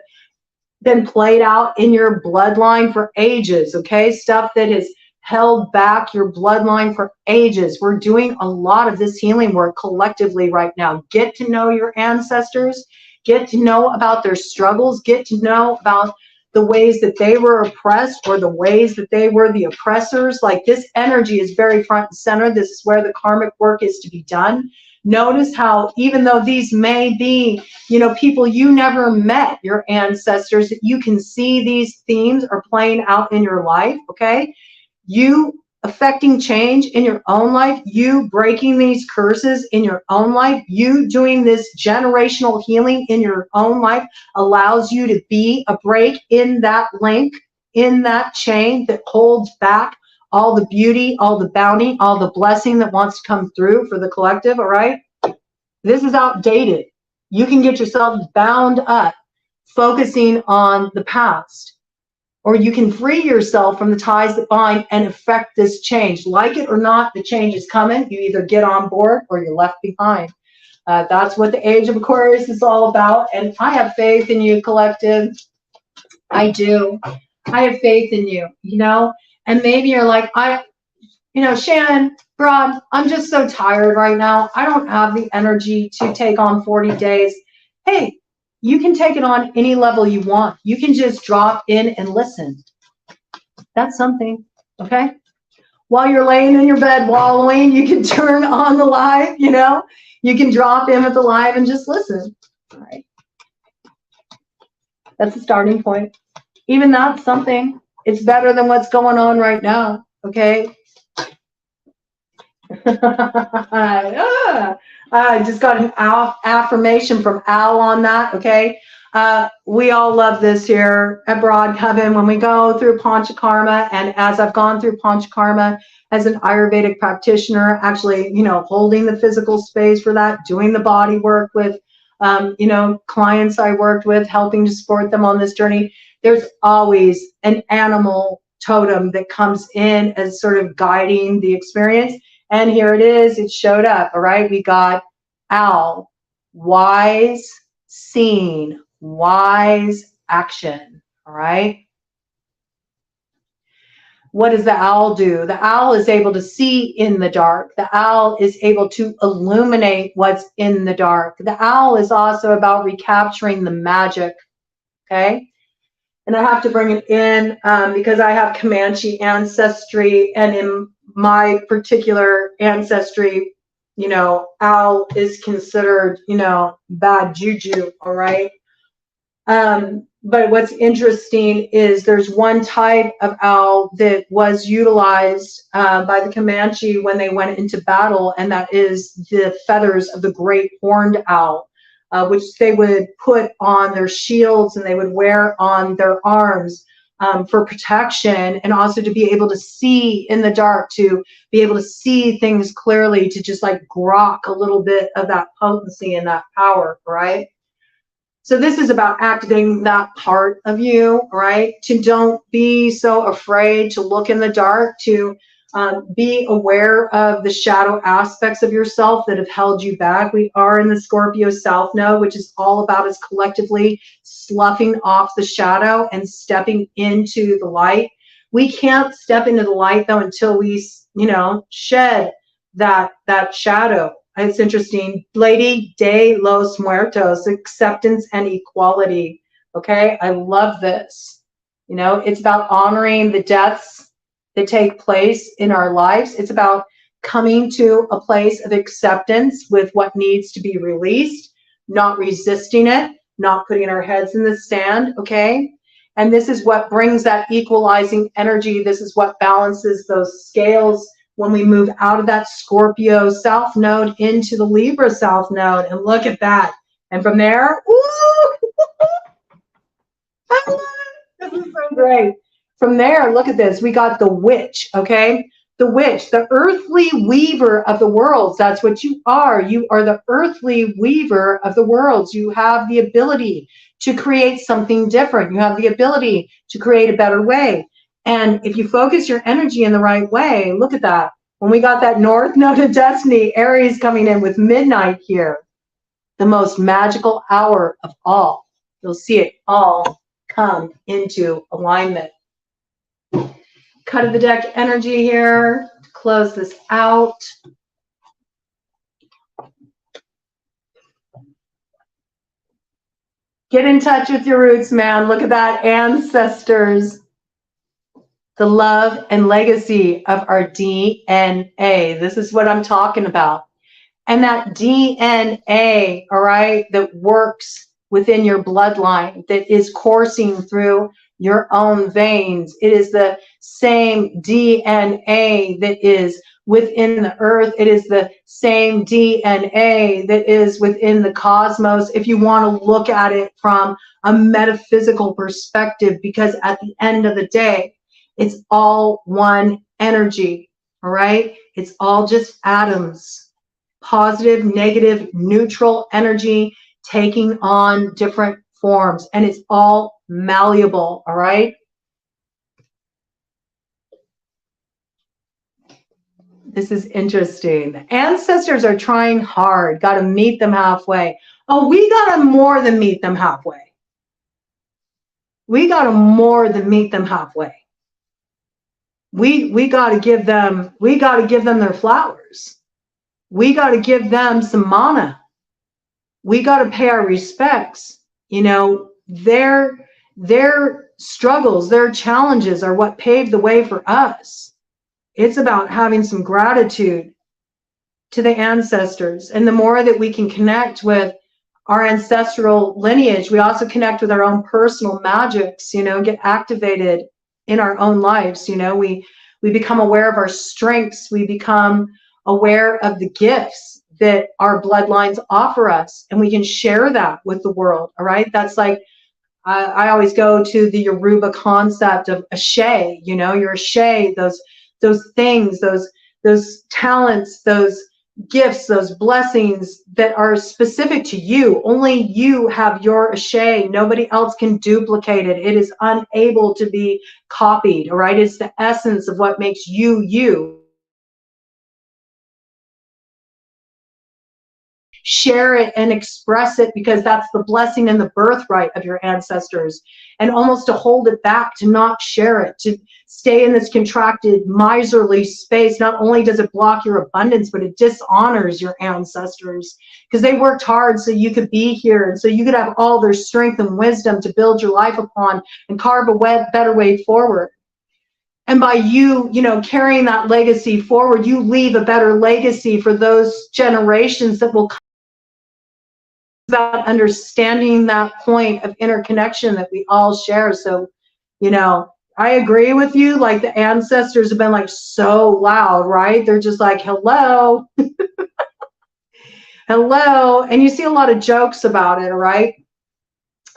been played out in your bloodline for ages, okay? Stuff that has held back your bloodline for ages. We're doing a lot of this healing work collectively right now. Get to know your ancestors, get to know about their struggles, get to know about the ways that they were oppressed or the ways that they were the oppressors. Like, this energy is very front and center. This is where the karmic work is to be done. Notice how, even though these may be, you know, people you never met, your ancestors, you can see these themes are playing out in your life, okay? You affecting change in your own life, you breaking these curses in your own life, you doing this generational healing in your own life allows you to be a break in that link, in that chain that holds back all the beauty, all the bounty, all the blessing that wants to come through for the collective, all right? This is outdated. You can get yourself bound up focusing on the past, or you can free yourself from the ties that bind and affect this change. Like it or not, the change is coming. You either get on board or you're left behind. That's what the Age of Aquarius is all about. And I have faith in you, collective. I do. I have faith in you, you know? And maybe you're like, Shannon, Broad, I'm just so tired right now. I don't have the energy to take on 40 days. Hey, you can take it on any level you want. You can just drop in and listen. That's something, okay? While you're laying in your bed wallowing, you can turn on the live, you know? You can drop in with the live and just listen, all right? That's the starting point. Even that's something. It's better than what's going on right now, okay? I just got an affirmation from Al on that, okay? We all love this here at BroadCoven when we go through Panchakarma, and as I've gone through Panchakarma as an Ayurvedic practitioner, actually, holding the physical space for that, doing the body work with, clients I worked with, helping to support them on this journey, there's always an animal totem that comes in as sort of guiding the experience. And here it is, it showed up, all right? We got owl, wise seeing, wise action, all right? What does the owl do? The owl is able to see in the dark. The owl is able to illuminate what's in the dark. The owl is also about recapturing the magic, okay? And I have to bring it in because I have Comanche ancestry, and in my particular ancestry, owl is considered, bad juju, all right? But what's interesting is there's one type of owl that was utilized by the Comanche when they went into battle, and that is the feathers of the great horned owl. Which they would put on their shields and they would wear on their arms for protection, and also to be able to see in the dark, to be able to see things clearly, to just like grok a little bit of that potency and that power, right? So this is about activating that part of you, right? To don't be so afraid to look in the dark, to be aware of the shadow aspects of yourself that have held you back. We are in the Scorpio South Node, which is all about us collectively sloughing off the shadow and stepping into the light. We can't step into the light though until we, shed that shadow. It's interesting. Lady de los Muertos, acceptance and equality. Okay, I love this. It's about honoring the deaths that take place in our lives. It's about coming to a place of acceptance with what needs to be released, not resisting it, not putting our heads in the sand, okay? And this is what brings that equalizing energy. This is what balances those scales when we move out of that Scorpio South Node into the Libra South Node. And look at that. And from there, this is so great. From there, look at this. We got the witch, okay? The witch, the earthly weaver of the worlds. That's what you are. You are the earthly weaver of the worlds. You have the ability to create something different. You have the ability to create a better way. And if you focus your energy in the right way, look at that. When we got that North Node of Destiny, Aries coming in with midnight here, the most magical hour of all. You'll see it all come into alignment. Cut of the deck energy here to close this out. Get in touch with your roots, man. Look at that, ancestors. The love and legacy of our DNA. This is what I'm talking about. And that DNA, all right, that works within your bloodline, that is coursing through your own veins. It is the same DNA that is within the earth. It is the same DNA that is within the cosmos, if you want to look at it from a metaphysical perspective, because at the end of the day, it's all one energy, all right? It's all just atoms, positive, negative, neutral energy taking on different forms, and it's all malleable, all right? This is interesting. The ancestors are trying hard. Got to meet them halfway. Oh, we got to more than meet them halfway. We got to more than meet them halfway. We got to give them, their flowers. We got to give them some mana. We got to pay our respects. Their struggles, their challenges are what paved the way for us. It's about having some gratitude to the ancestors. And the more that we can connect with our ancestral lineage, we also connect with our own personal magics, get activated in our own lives. We become aware of our strengths. We become aware of the gifts that our bloodlines offer us, and we can share that with the world. All right. That's like, I always go to the Yoruba concept of ashe. You know, your ashe, those things, those talents, those gifts, those blessings that are specific to you. Only you have your ashe. Nobody else can duplicate it. It is unable to be copied. All right. It's the essence of what makes you, you. Share it and express it, because that's the blessing and the birthright of your ancestors. And almost to hold it back, to not share it, to stay in this contracted, miserly space, not only does it block your abundance, but it dishonors your ancestors, because they worked hard so you could be here, and so you could have all their strength and wisdom to build your life upon and carve a better way forward. And by you, you know, carrying that legacy forward, you leave a better legacy for those generations that will come. About understanding that point of interconnection that we all share. So, you know, I agree with you. Like, the ancestors have been like so loud, right? They're just like, hello, hello. And you see a lot of jokes about it, right?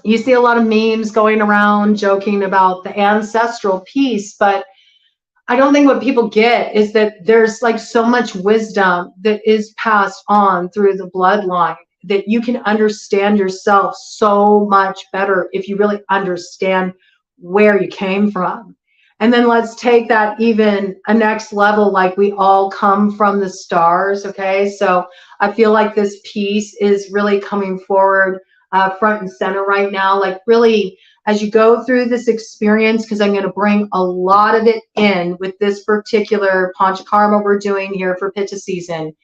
You see a lot of memes going around joking about the ancestral piece, but I don't think what people get is that there's like so much wisdom that is passed on through the bloodline, that you can understand yourself so much better if you really understand where you came from. And then let's take that even a next level, like we all come from the stars, okay? So I feel like this piece is really coming forward front and center right now. Like, really, as you go through this experience, because I'm going to bring a lot of it in with this particular Panchakarma we're doing here for Pitta season,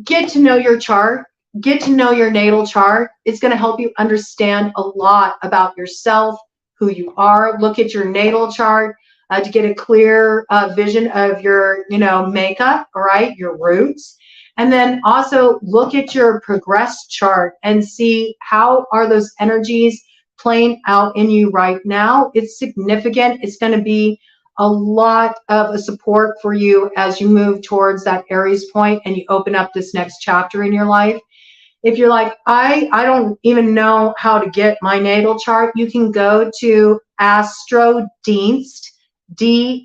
get to know your chart. Get to know your natal chart. It's going to help you understand a lot about yourself, who you are. Look at your natal chart to get a clear vision of your, you know, makeup, all right, your roots. And then also look at your progress chart and see how are those energies playing out in you right now. It's significant. It's going to be a lot of a support for you as you move towards that Aries point and you open up this next chapter in your life. If you're like, I don't even know how to get my natal chart, you can go to AstroDienst, DIENST.com.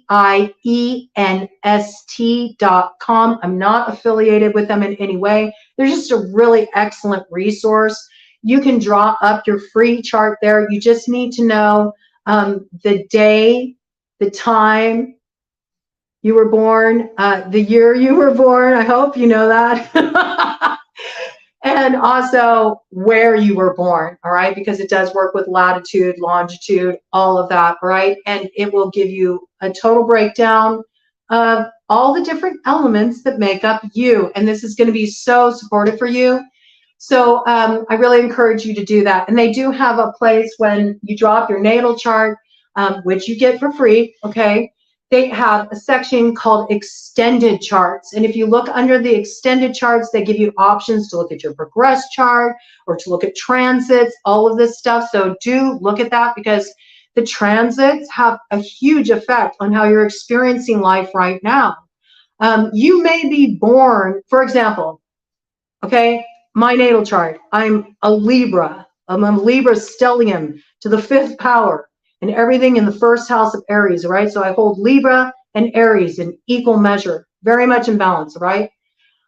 I'm not affiliated with them in any way. They're just a really excellent resource. You can draw up your free chart there. You just need to know the day, the time you were born, the year you were born. I hope you know that. And also where you were born, all right? Because it does work with latitude, longitude, all of that, all right? And it will give you a total breakdown of all the different elements that make up you. And this is going to be so supportive for you. So I really encourage you to do that. And they do have a place when you drop your natal chart, which you get for free, okay? They have a section called extended charts. And if you look under the extended charts, they give you options to look at your progress chart or to look at transits, all of this stuff. So do look at that, because the transits have a huge effect on how you're experiencing life right now. You may be born, for example, okay, my natal chart, I'm a Libra. I'm a Libra stellium to the 5th power. And everything in the 1st house of Aries, right? So I hold Libra and Aries in equal measure, very much in balance, right?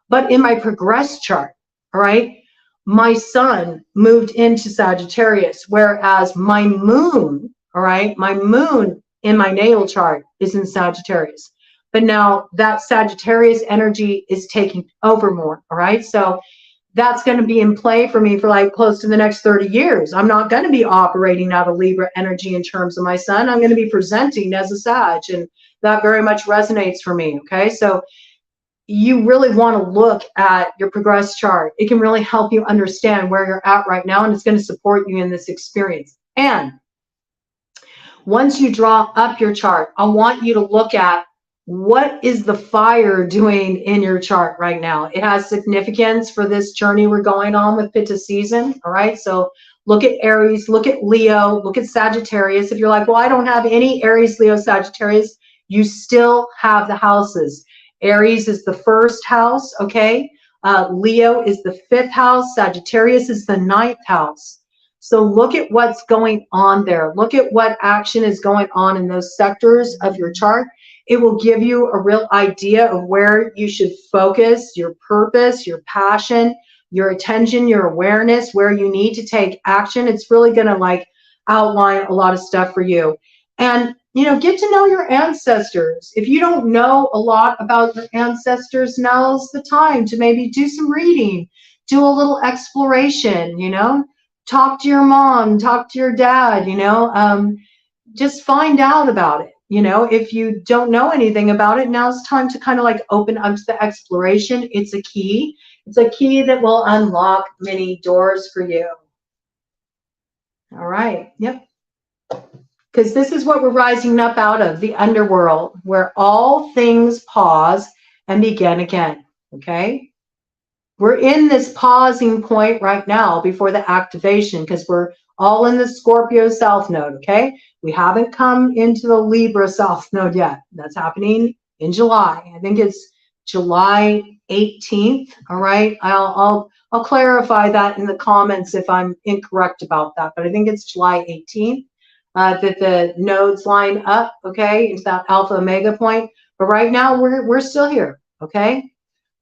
But in my progress chart, all right, my sun moved into Sagittarius, whereas my moon, all right, my moon in my natal chart is in Sagittarius. But now that Sagittarius energy is taking over more, all right? So that's going to be in play for me for like close to the next 30 years. I'm not going to be operating out of Libra energy in terms of my sun. I'm going to be presenting as a Sag, and that very much resonates for me, okay? So you really want to look at your progress chart. It can really help you understand where you're at right now, and it's going to support you in this experience. And once you draw up your chart, I want you to look at what is the fire doing in your chart right now. It has significance for this journey we're going on with Pitta season, all right? So look at Aries, look at Leo, look at Sagittarius. If you're like, well, I don't have any Aries, Leo, Sagittarius, you still have the houses. Aries is the first house, okay? Leo is the 5th house. Sagittarius is the 9th house. So look at what's going on there. Look at what action is going on in those sectors of your chart. It will give you a real idea of where you should focus your purpose, your passion, your attention, your awareness, where you need to take action. It's really going to like outline a lot of stuff for you. And, you know, get to know your ancestors. If you don't know a lot about your ancestors, now's the time to maybe do some reading, do a little exploration, you know, talk to your mom, talk to your dad, you know, just find out about it. You know, if you don't know anything about it, now's time to kind of like open up to the exploration. It's a key. It's a key that will unlock many doors for you. All right. Yep. Because this is what we're rising up out of, the underworld, where all things pause and begin again. Okay. We're in this pausing point right now before the activation, because we're all in the Scorpio South Node, okay? We haven't come into the Libra South Node yet. That's happening in July. I think it's July 18th, all right? I'll clarify that in the comments if I'm incorrect about that, but I think it's July 18th that the nodes line up, okay, into that Alpha Omega point. But right now, we're still here, okay?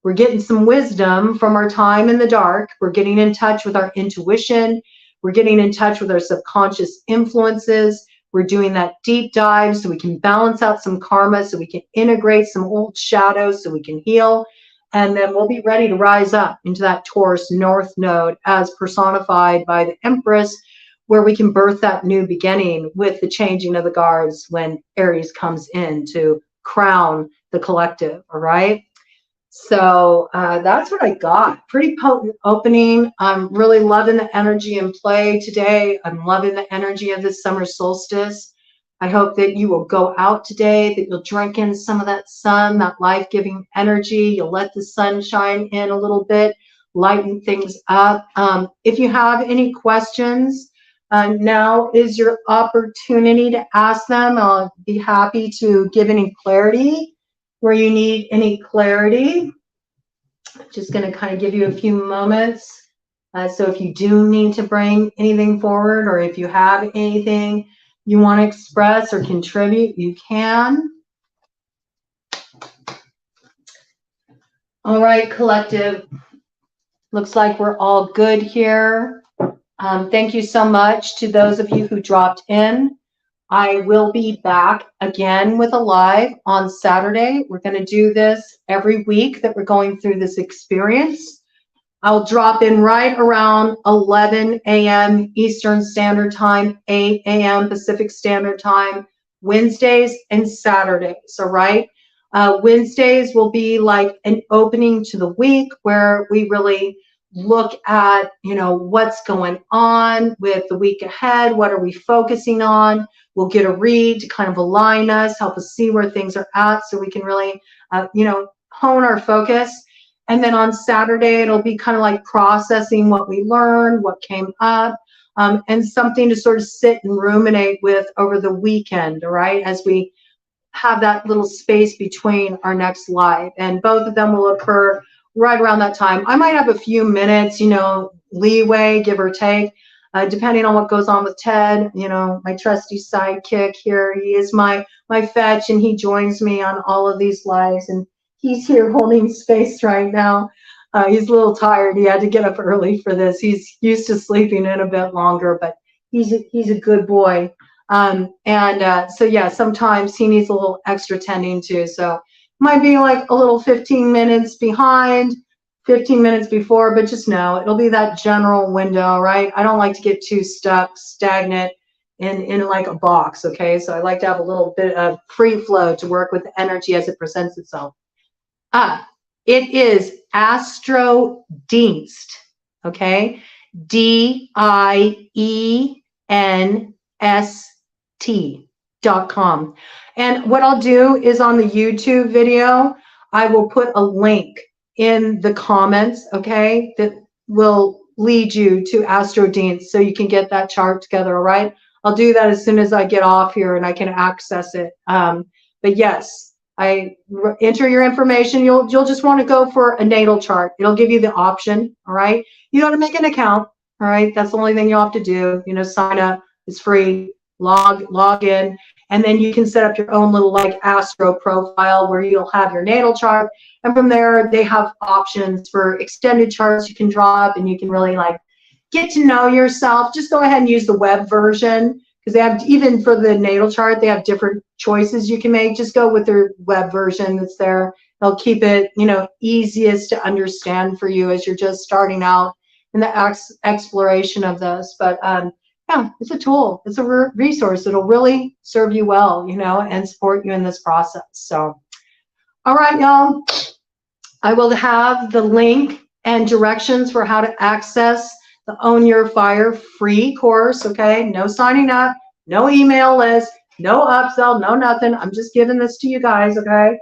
We're getting some wisdom from our time in the dark. We're getting in touch with our intuition. We're getting in touch with our subconscious influences. We're doing that deep dive so we can balance out some karma, so we can integrate some old shadows, so we can heal. And then we'll be ready to rise up into that Taurus North Node as personified by the Empress, where we can birth that new beginning with the changing of the guards when Aries comes in to crown the collective, all right? So that's what I got. Pretty potent opening. I'm really loving the energy in play today. I'm loving the energy of this summer solstice. I hope that you will go out today, that you'll drink in some of that sun, that life-giving energy. You'll let the sun shine in a little bit, lighten things up. If you have any questions, now is your opportunity to ask them. I'll be happy to give any clarity where you need any clarity. Just going to kind of give you a few moments. So if you do need to bring anything forward, or if you have anything you want to express or contribute, you can. All right, collective. Looks like we're all good here. Thank you so much to those of you who dropped in. I will be back again with a live on Saturday. We're going to do this every week that we're going through this experience. I'll drop in right around 11 a.m. Eastern Standard Time, 8 a.m. Pacific Standard Time, Wednesdays and Saturdays. So, right? Wednesdays will be like an opening to the week where we really look at, you know, what's going on with the week ahead. What are we focusing on? We'll get a read to kind of align us, help us see where things are at so we can really, you know, hone our focus. And then on Saturday, it'll be kind of like processing what we learned, what came up, and something to sort of sit and ruminate with over the weekend, all right, as we have that little space between our next live. And both of them will occur right around that time. I might have a few minutes, you know, leeway, give or take. Depending on what goes on with Ted, you know, my trusty sidekick here. He is my fetch, and he joins me on all of these lives. And he's here holding space right now. He's a little tired. He had to get up early for this. He's used to sleeping in a bit longer, but he's a good boy. So yeah, sometimes he needs a little extra tending too. So might be like a little 15 minutes behind, 15 minutes before, but just know it'll be that general window, right? I don't like to get too stuck, stagnant in like a box, okay? So I like to have a little bit of free flow to work with the energy as it presents itself. It is Astro Dienst, okay? DIENST.com. And what I'll do is on the YouTube video, I will put a link in the comments, okay, that will lead you to Astro Dienst so you can get that chart together, all right? I'll do that as soon as I get off here and I can access it. But yes, enter your information. You'll just want to go for a natal chart. It'll give you the option. All right. You got to make an account. All right. That's the only thing you'll have to do. You know, sign up. It's free. Log in, and then you can set up your own little like astro profile where you'll have your natal chart. And from there, they have options for extended charts you can draw up, and you can really like get to know yourself. Just go ahead and use the web version, because they have, even for the natal chart, they have different choices you can make. Just go with their web version that's there. They'll keep it, you know, easiest to understand for you as you're just starting out in the exploration of this. But yeah, it's a tool. It's a resource. It'll really serve you well, you know, and support you in this process. So, all right, y'all. I will have the link and directions for how to access the Own Your Fire free course, okay? No signing up, no email list, no upsell, no nothing. I'm just giving this to you guys, okay?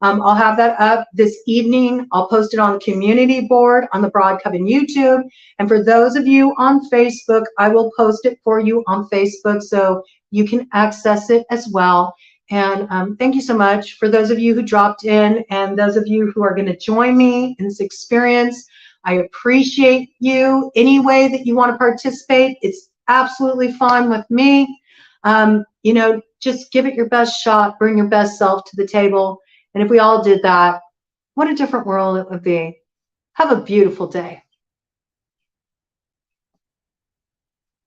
I'll have that up this evening. I'll post it on the community board on the BroadCoven YouTube. And for those of you on Facebook, I will post it for you on Facebook so you can access it as well. And thank you so much for those of you who dropped in and those of you who are going to join me in this experience. I appreciate you. Any way that you want to participate, it's absolutely fine with me. You know, just give it your best shot, bring your best self to the table. And if we all did that, what a different world it would be. Have a beautiful day.